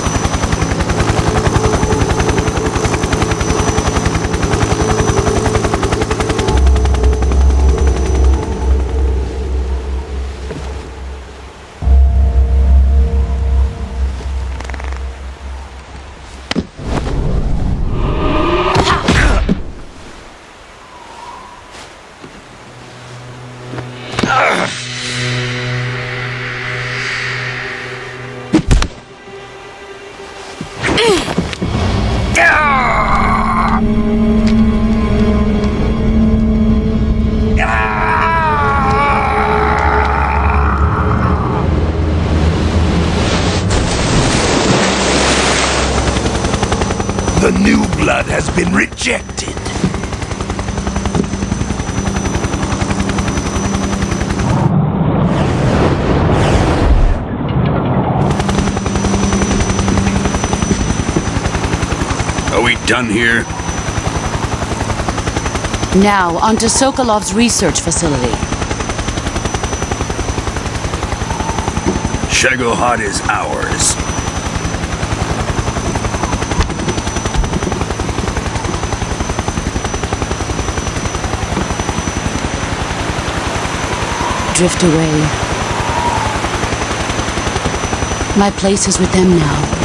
The new blood has been rejected. Are we done here? Now, onto Sokolov's research facility. Shagohod is ours. Drift away. My place is with them now.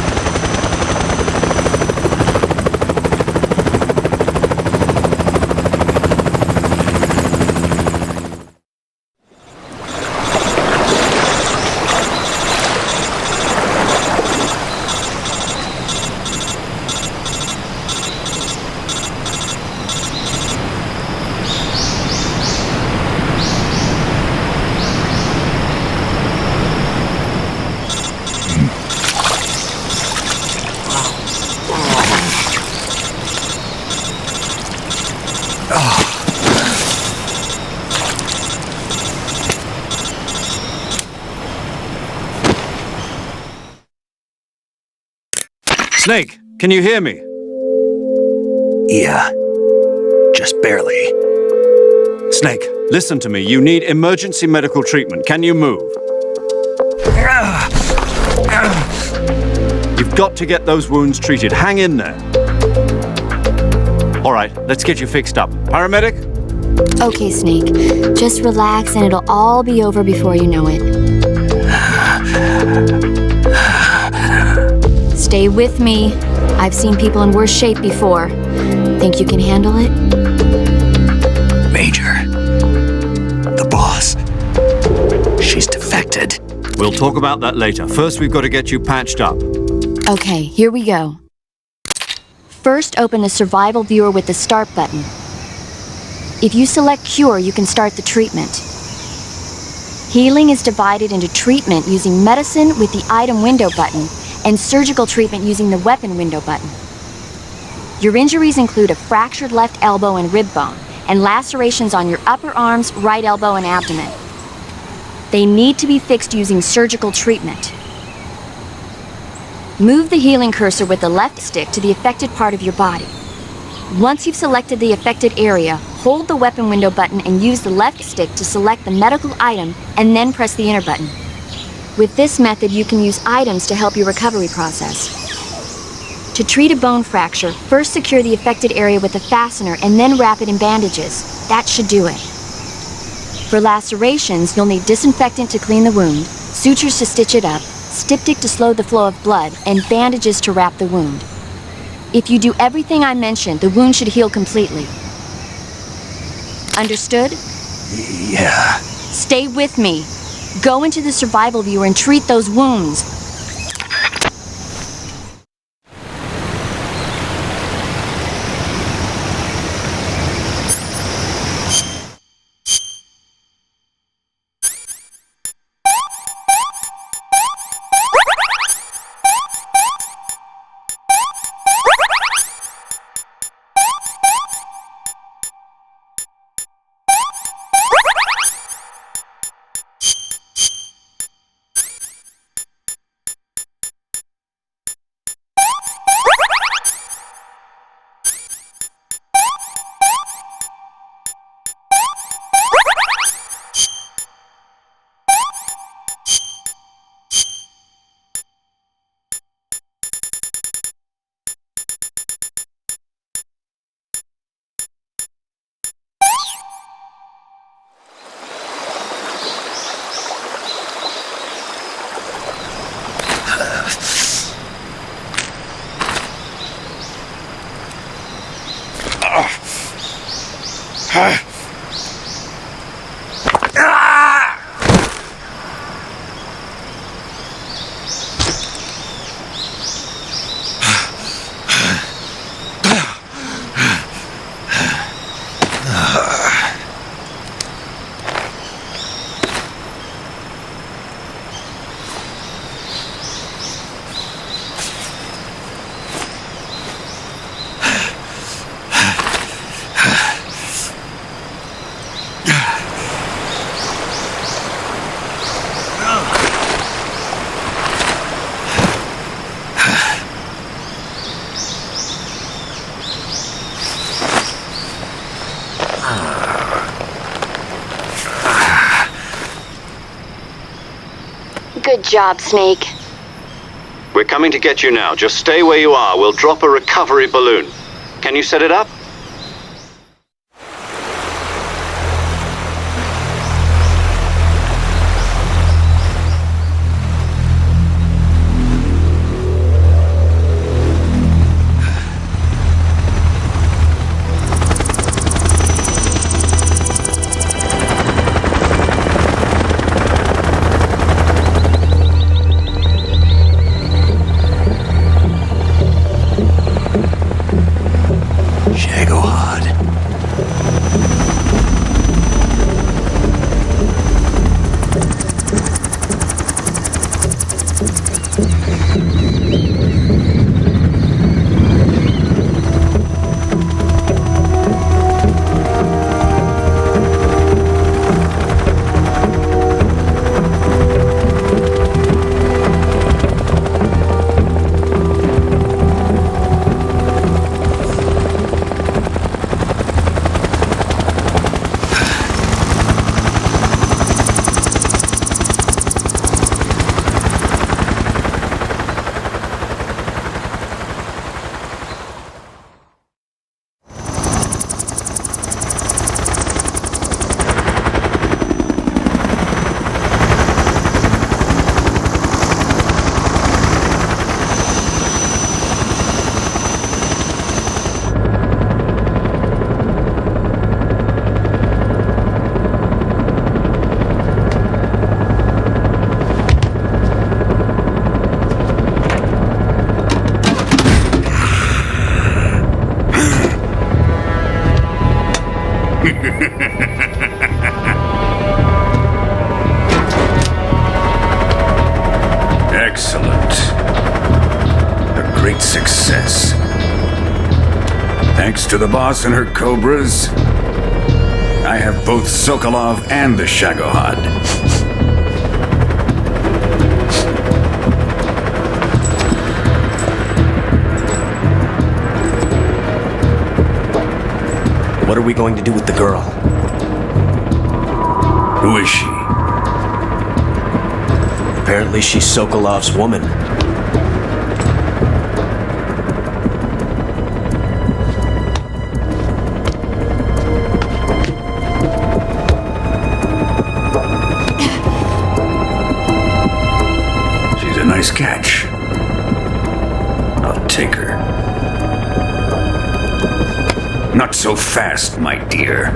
Snake, can you hear me? Yeah. Just barely. Snake, listen to me. You need emergency medical treatment. Can you move? You've got to get those wounds treated. Hang in there. All right, let's get you fixed up. Paramedic? Okay, Snake. Just relax and it'll all be over before you know it. Stay with me. I've seen people in worse shape before. Think you can handle it? Major. The boss. She's defected. We'll talk about that later. First, we've got to get you patched up. Okay, here we go. First, open the survival viewer with the start button. If you select cure, you can start the treatment. Healing is divided into treatment using medicine with the item window button and surgical treatment using the weapon window button. Your injuries include a fractured left elbow and rib bone and lacerations on your upper arms, right elbow, and abdomen. They need to be fixed using surgical treatment. Move the healing cursor with the left stick to the affected part of your body. Once you've selected the affected area, hold the weapon window button and use the left stick to select the medical item and then press the enter button. With this method, you can use items to help your recovery process. To treat a bone fracture, first secure the affected area with a fastener and then wrap it in bandages. That should do it. For lacerations, you'll need disinfectant to clean the wound, sutures to stitch it up, styptic to slow the flow of blood, and bandages to wrap the wound. If you do everything I mentioned, the wound should heal completely. Understood? Yeah. Stay with me. Go into the survival viewer and treat those wounds. Good job, Snake. We're coming to get you now. Just stay where you are. We'll drop a recovery balloon. Can you set it up? Shit. great success. Thanks to the boss and her cobras, I have both Sokolov and the Shagohod. What are we going to do with the girl? Who is she? Apparently she's Sokolov's woman. She's a nice catch. I'll take her. Not so fast, my dear.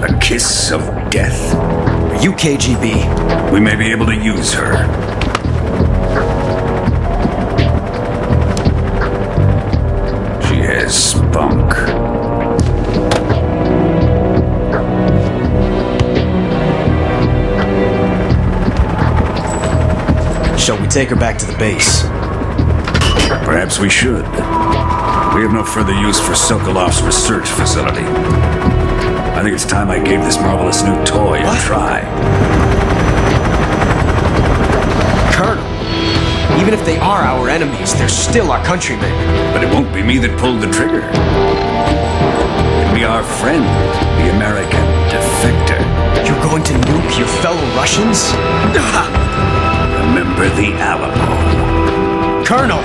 A kiss of death. Are you KGB? We may be able to use her. She has spunk. Shall we take her back to the base? Perhaps we should. We have no further use for Sokolov's research facility. I think it's time I gave this marvelous new toy a try. Colonel, even if they are our enemies, they're still our countrymen. But it won't be me that pulled the trigger. It'll be our friend, the American defector. You're going to nuke your fellow Russians? Remember the Alamo. Colonel!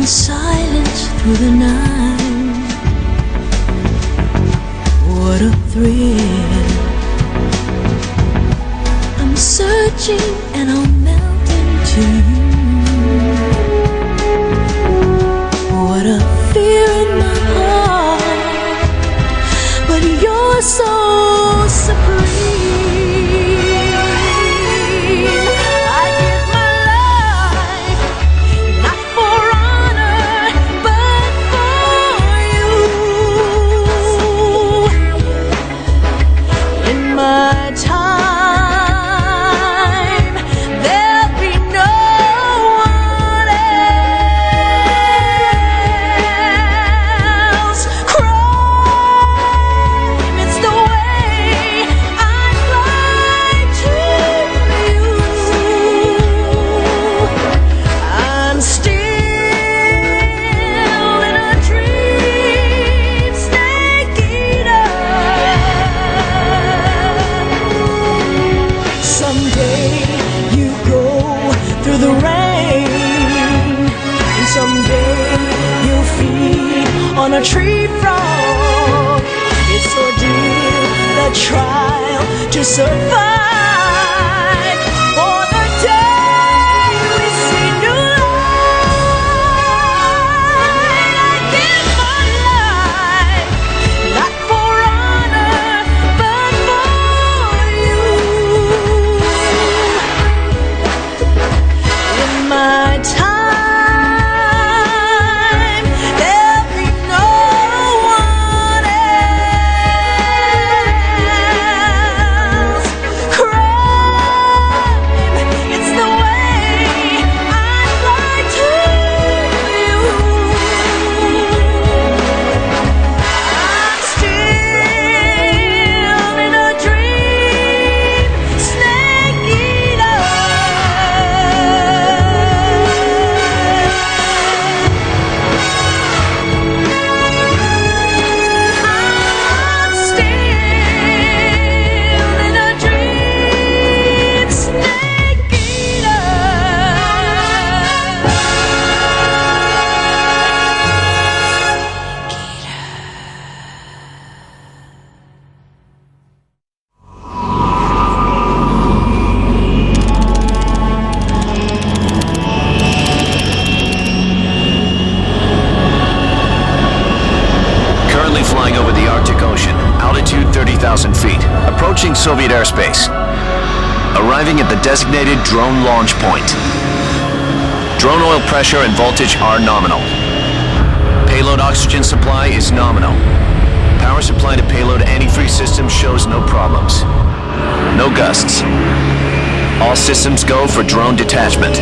Silence through the night. What a thrill. I'm searching and I'll melt into you. What a fear in my heart, but you're so supreme. On a tree frog, it's ordeal, the trial to survive. For the day we see new light, I give my Soviet airspace. Arriving at the designated drone launch point. Drone oil pressure and voltage are nominal. Payload oxygen supply is nominal. Power supply to payload antifreeze system shows no problems. No gusts. All systems go for drone detachment.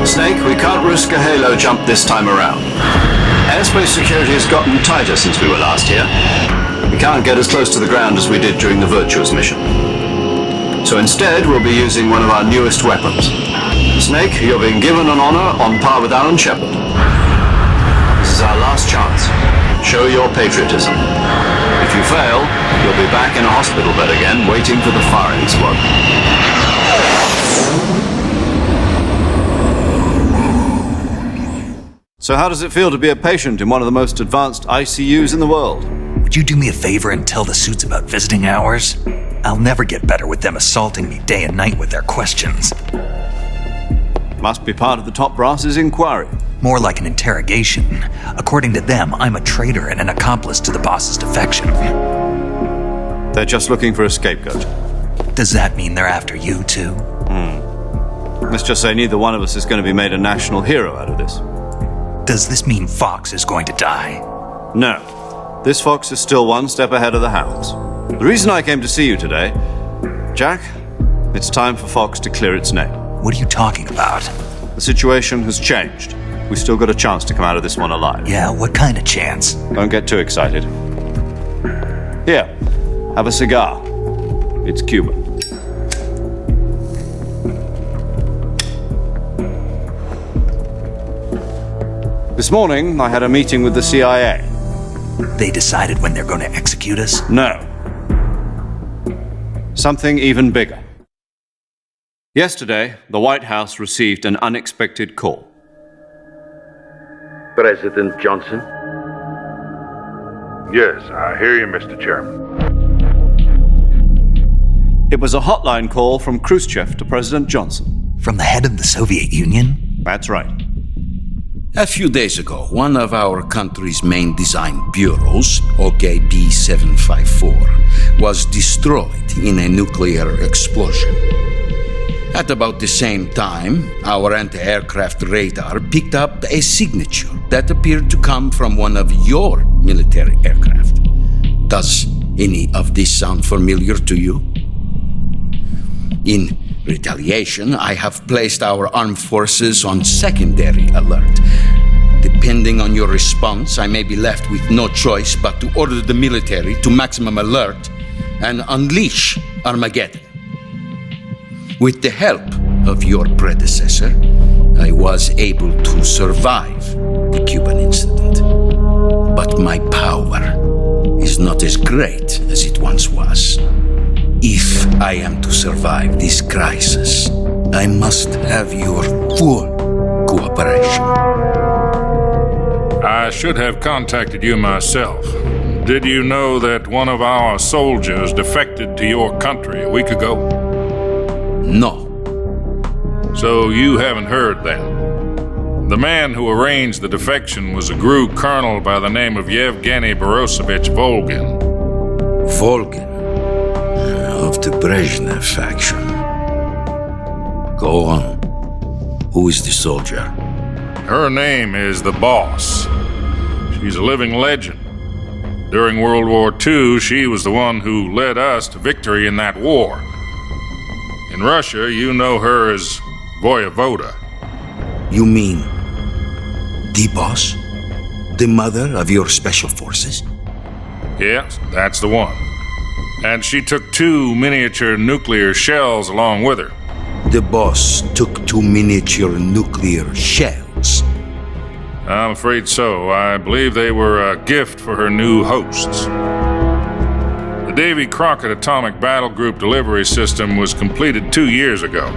Snake, we can't risk a halo jump this time around. Airspace security has gotten tighter since we were last here. We can't get as close to the ground as we did during the Virtuous mission. So instead, we'll be using one of our newest weapons. Snake, you're being given an honor on par with Alan Shepard. This is our last chance. Show your patriotism. If you fail, you'll be back in a hospital bed again, waiting for the firing squad. So how does it feel to be a patient in one of the most advanced ICUs in the world? Would you do me a favor and tell the suits about visiting hours? I'll never get better with them assaulting me day and night with their questions. Must be part of the top brass's inquiry. More like an interrogation. According to them, I'm a traitor and an accomplice to the boss's defection. They're just looking for a scapegoat. Does that mean they're after you, too? Let's just say neither one of us is going to be made a national hero out of this. Does this mean Fox is going to die? No. This fox is still one step ahead of the hounds. The reason I came to see you today, Jack, it's time for Fox to clear its name. What are you talking about? The situation has changed. We've still got a chance to come out of this one alive. Yeah, what kind of chance? Don't get too excited. Here, have a cigar. It's Cuban. This morning, I had a meeting with the CIA. They decided when they're going to execute us? No. Something even bigger. Yesterday, the White House received an unexpected call. President Johnson? Yes, I hear you, Mr. Chairman. It was a hotline call from Khrushchev to President Johnson. From the head of the Soviet Union? That's right. A few days ago, one of our country's main design bureaus, OKB 754, was destroyed in a nuclear explosion. At about the same time, our anti-aircraft radar picked up a signature that appeared to come from one of your military aircraft. Does any of this sound familiar to you? In retaliation, I have placed our armed forces on secondary alert. Depending on your response, I may be left with no choice but to order the military to maximum alert and unleash Armageddon. With the help of your predecessor, I was able to survive the Cuban incident. But my power is not as great as it once was. If I am to survive this crisis, I must have your full cooperation. I should have contacted you myself. Did you know that one of our soldiers defected to your country a week ago? No. So you haven't heard then. The man who arranged the defection was a GRU colonel by the name of Yevgeny Borosovich Volgin. Volgin? Of the Brezhnev faction. Go on. Who is the soldier? Her name is the Boss. She's a living legend. During World War II, she was the one who led us to victory in that war. In Russia, you know her as Voyevoda. You mean the Boss? The mother of your special forces? Yes, that's the one. And she took 2 miniature nuclear shells along with her. The Boss took 2 miniature nuclear shells? I'm afraid so. I believe they were a gift for her new hosts. The Davy Crockett Atomic Battle Group delivery system was completed 2 years ago.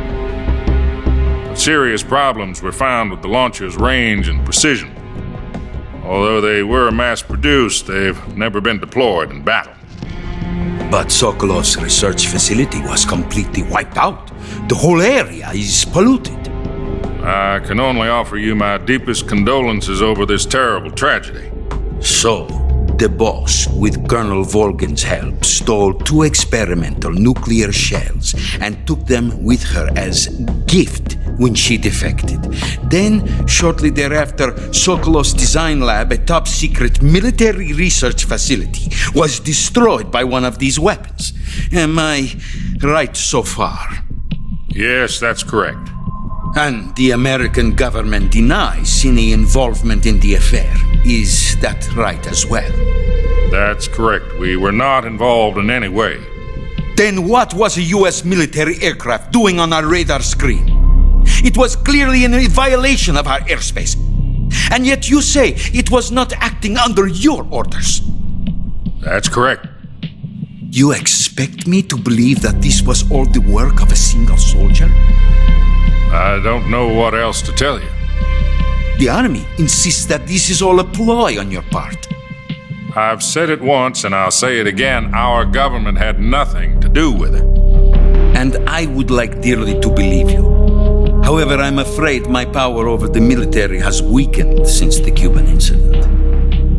But serious problems were found with the launcher's range and precision. Although they were mass-produced, they've never been deployed in battle. But Sokolov's research facility was completely wiped out. The whole area is polluted. I can only offer you my deepest condolences over this terrible tragedy. So, The boss, with Colonel Volgin's help, stole 2 experimental nuclear shells and took them with her as gift when she defected. Then, shortly thereafter, Sokolov's design lab, a top-secret military research facility, was destroyed by one of these weapons. Am I right so far? Yes, that's correct. And the American government denies any involvement in the affair. Is that right as well? That's correct. We were not involved in any way. Then what was a U.S. military aircraft doing on our radar screen? It was clearly in violation of our airspace. And yet you say it was not acting under your orders. That's correct. You expect me to believe that this was all the work of a single soldier? I don't know what else to tell you. The Army insists that this is all a ploy on your part. I've said it once and I'll say it again. Our government had nothing to do with it. And I would like dearly to believe you. However, I'm afraid my power over the military has weakened since the Cuban incident.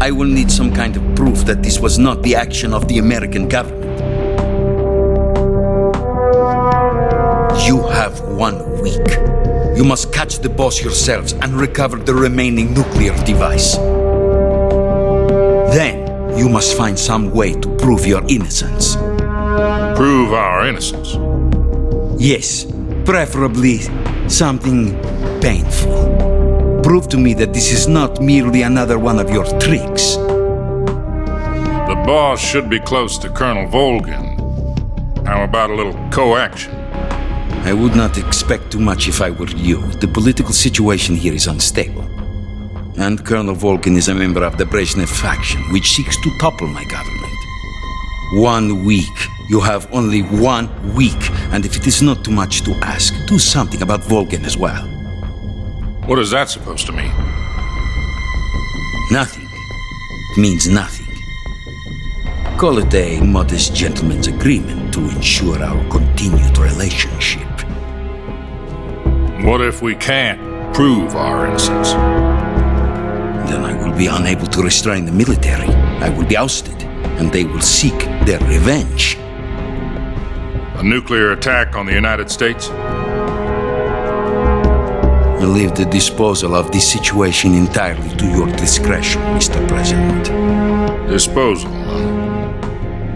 I will need some kind of proof that this was not the action of the American government. You have 1 week. You must catch the boss yourselves and recover the remaining nuclear device. Then, you must find some way to prove your innocence. Prove our innocence? Yes, preferably something painful. Prove to me that this is not merely another one of your tricks. The boss should be close to Colonel Volgin. How about a little coaction? I would not expect too much if I were you. The political situation here is unstable. And Colonel Volgin is a member of the Brezhnev faction, which seeks to topple my government. 1 week. You have only 1 week. And if it is not too much to ask, do something about Volgin as well. What is that supposed to mean? Nothing. It means nothing. Call it a modest gentleman's agreement to ensure our continued relationship. What if we can't prove our innocence? Then I will be unable to restrain the military. I will be ousted, and they will seek their revenge. A nuclear attack on the United States? I leave the disposal of this situation entirely to your discretion, Mr. President. Disposal?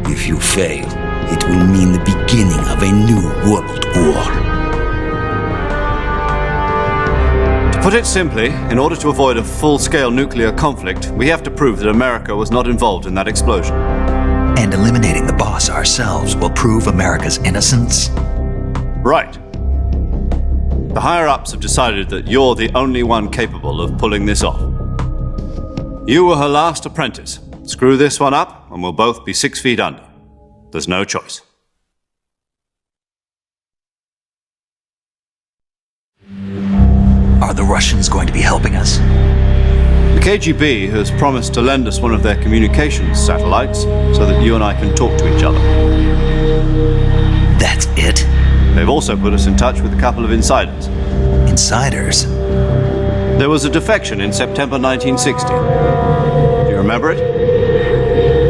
If you fail, it will mean the beginning of a new world war. To put it simply, in order to avoid a full-scale nuclear conflict, we have to prove that America was not involved in that explosion. And eliminating the boss ourselves will prove America's innocence? Right. The higher-ups have decided that you're the only one capable of pulling this off. You were her last apprentice. Screw this one up, and we'll both be 6 feet under. There's no choice. Are the Russians going to be helping us? The KGB has promised to lend us one of their communications satellites so that you and I can talk to each other. That's it? They've also put us in touch with a couple of insiders. Insiders? There was a defection in September 1960. Do you remember it?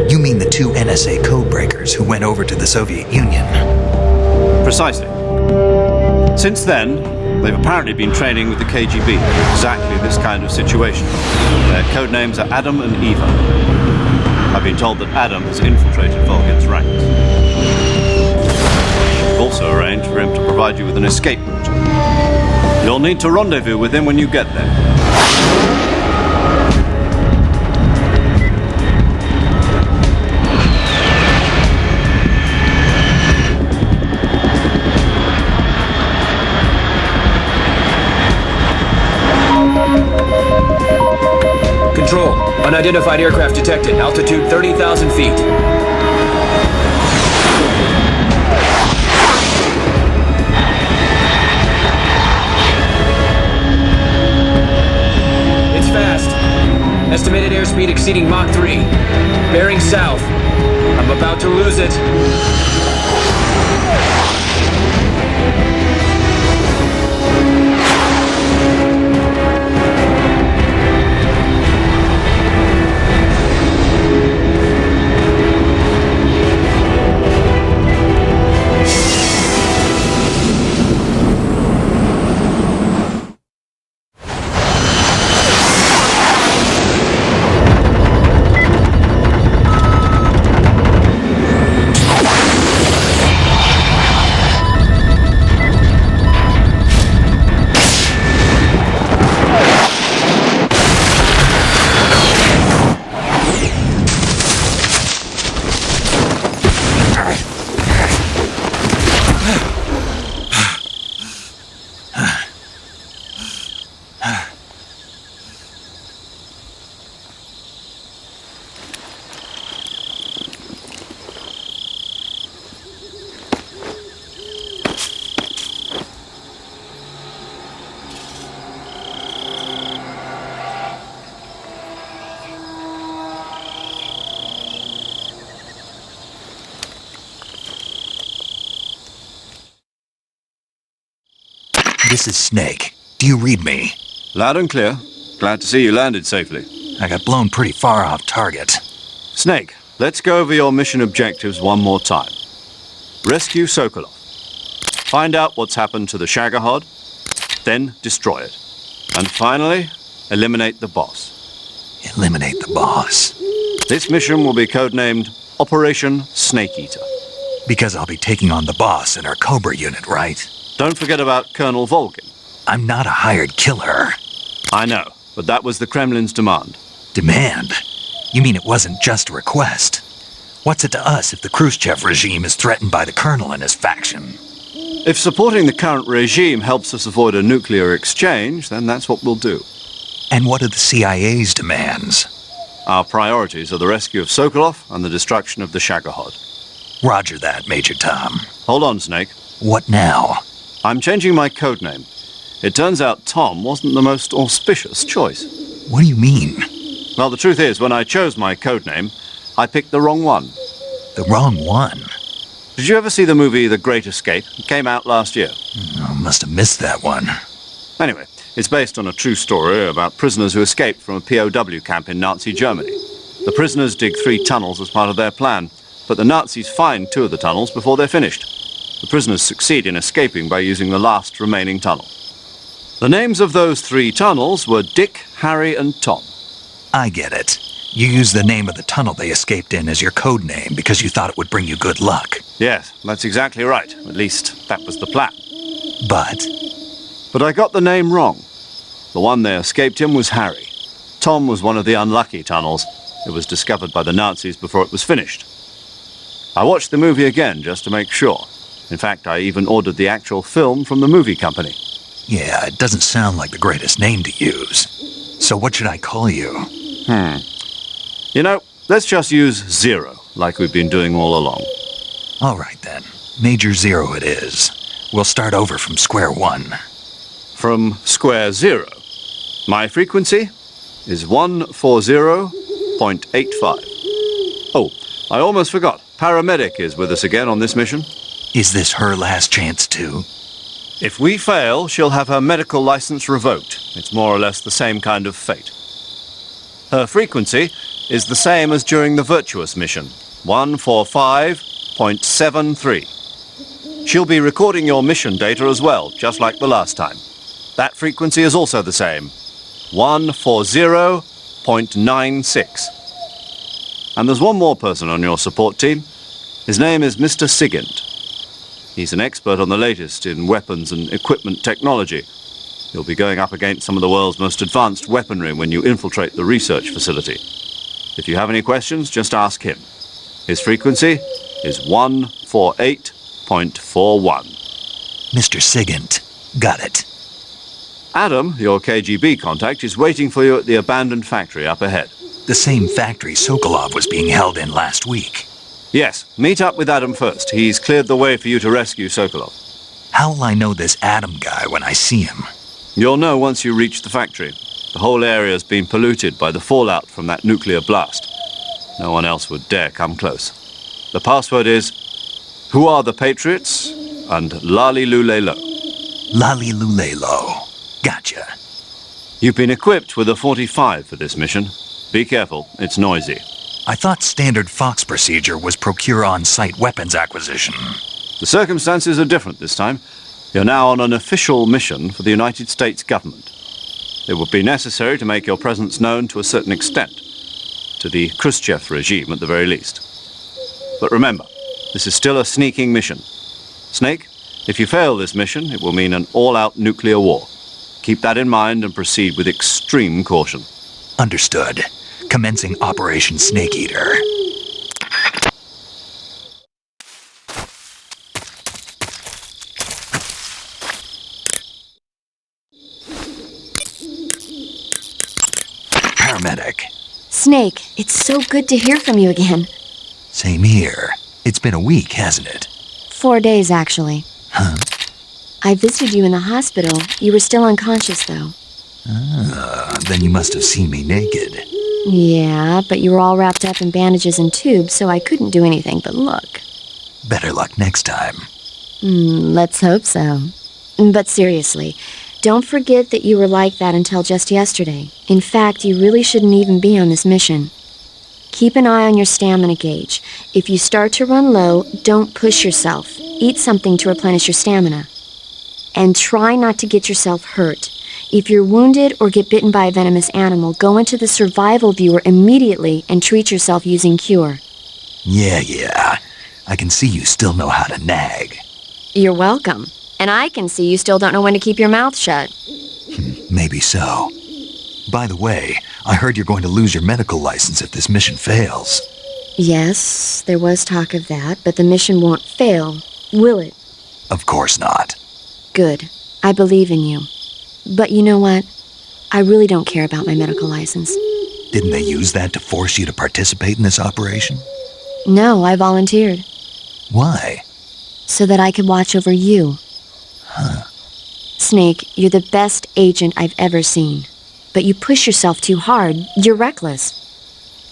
You mean the 2 NSA codebreakers who went over to the Soviet Union? Precisely. Since then, they've apparently been training with the KGB in exactly this kind of situation. Their code names are Adam and Eva. I've been told that Adam has infiltrated Volgin's ranks. We've also arranged for him to provide you with an escape route. You'll need to rendezvous with him when you get there. Control. Unidentified aircraft detected. Altitude 30,000 feet. It's fast. Estimated airspeed exceeding Mach 3. Bearing south. I'm about to lose it. This is Snake. Do you read me? Loud and clear. Glad to see you landed safely. I got blown pretty far off target. Snake, let's go over your mission objectives one more time. Rescue Sokolov. Find out what's happened to the Shagohod, then destroy it. And finally, eliminate the boss. Eliminate the boss. This mission will be codenamed Operation Snake Eater. Because I'll be taking on the boss in our Cobra unit, right? Don't forget about Colonel Volgin. I'm not a hired killer. I know, but that was the Kremlin's demand. Demand? You mean it wasn't just a request? What's it to us if the Khrushchev regime is threatened by the Colonel and his faction? If supporting the current regime helps us avoid a nuclear exchange, then that's what we'll do. And what are the CIA's demands? Our priorities are the rescue of Sokolov and the destruction of the Shagohod. Roger that, Major Tom. Hold on, Snake. What now? I'm changing my codename. It turns out Tom wasn't the most auspicious choice. What do you mean? Well, the truth is, when I chose my codename, I picked the wrong one. The wrong one? Did you ever see the movie The Great Escape? It came out last year. I must have missed that one. Anyway, it's based on a true story about prisoners who escaped from a POW camp in Nazi Germany. The prisoners dig 3 tunnels as part of their plan, but the Nazis find 2 of the tunnels before they're finished. The prisoners succeed in escaping by using the last remaining tunnel. The names of those 3 tunnels were Dick, Harry, and Tom. I get it. You used the name of the tunnel they escaped in as your code name because you thought it would bring you good luck. Yes, that's exactly right. At least, that was the plan. But I got the name wrong. The one they escaped in was Harry. Tom was one of the unlucky tunnels. It was discovered by the Nazis before it was finished. I watched the movie again just to make sure. In fact, I even ordered the actual film from the movie company. Yeah, it doesn't sound like the greatest name to use. So what should I call you? You know, let's just use Zero, like we've been doing all along. All right, then. Major Zero it is. We'll start over from square one. From square zero. My frequency is 140.85. Oh, I almost forgot. Paramedic is with us again on this mission. Is this her last chance, too? If we fail, she'll have her medical license revoked. It's more or less the same kind of fate. Her frequency is the same as during the Virtuous mission, 145.73. She'll be recording your mission data as well, just like the last time. That frequency is also the same, 140.96. And there's one more person on your support team. His name is Mr. Sigint. He's an expert on the latest in weapons and equipment technology. You'll be going up against some of the world's most advanced weaponry when you infiltrate the research facility. If you have any questions, just ask him. His frequency is 148.41. Mr. Sigint. Got it. Adam, your KGB contact, is waiting for you at the abandoned factory up ahead. The same factory Sokolov was being held in last week. Yes, meet up with Adam first. He's cleared the way for you to rescue Sokolov. How will I know this Adam guy when I see him? You'll know once you reach the factory. The whole area's been polluted by the fallout from that nuclear blast. No one else would dare come close. The password is, "Who are the Patriots?" and "Lali Lule Lo." Lali Lule Lo. Gotcha. You've been equipped with a 45 for this mission. Be careful, it's noisy. I thought standard Fox procedure was procure on-site weapons acquisition. The circumstances are different this time. You're now on an official mission for the United States government. It would be necessary to make your presence known to a certain extent, to the Khrushchev regime at the very least. But remember, this is still a sneaking mission. Snake, if you fail this mission, it will mean an all-out nuclear war. Keep that in mind and proceed with extreme caution. Understood. Commencing Operation Snake Eater. Paramedic. Snake, it's so good to hear from you again. Same here. It's been a week, hasn't it? 4 days, actually. Huh? I visited you in the hospital. You were still unconscious, though. Then you must have seen me naked. Yeah, but you were all wrapped up in bandages and tubes, so I couldn't do anything but look. Better luck next time. Let's hope so. But seriously, don't forget that you were like that until just yesterday. In fact, you really shouldn't even be on this mission. Keep an eye on your stamina gauge. If you start to run low, don't push yourself. Eat something to replenish your stamina. And try not to get yourself hurt. If you're wounded or get bitten by a venomous animal, go into the survival viewer immediately and treat yourself using Cure. Yeah. I can see you still know how to nag. You're welcome. And I can see you still don't know when to keep your mouth shut. Maybe so. By the way, I heard you're going to lose your medical license if this mission fails. Yes, there was talk of that, but the mission won't fail, will it? Of course not. Good. I believe in you. But you know what? I really don't care about my medical license. Didn't they use that to force you to participate in this operation? No, I volunteered. Why? So that I could watch over you. Snake, you're the best agent I've ever seen. But you push yourself too hard. You're reckless.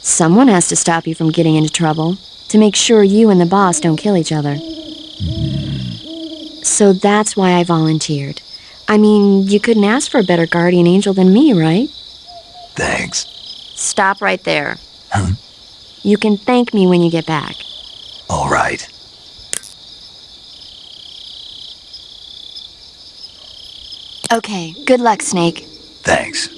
Someone has to stop you from getting into trouble, to make sure you and the boss don't kill each other. So that's why I volunteered. I mean, you couldn't ask for a better guardian angel than me, right? Thanks. Stop right there. You can thank me when you get back. All right. Okay, good luck, Snake. Thanks.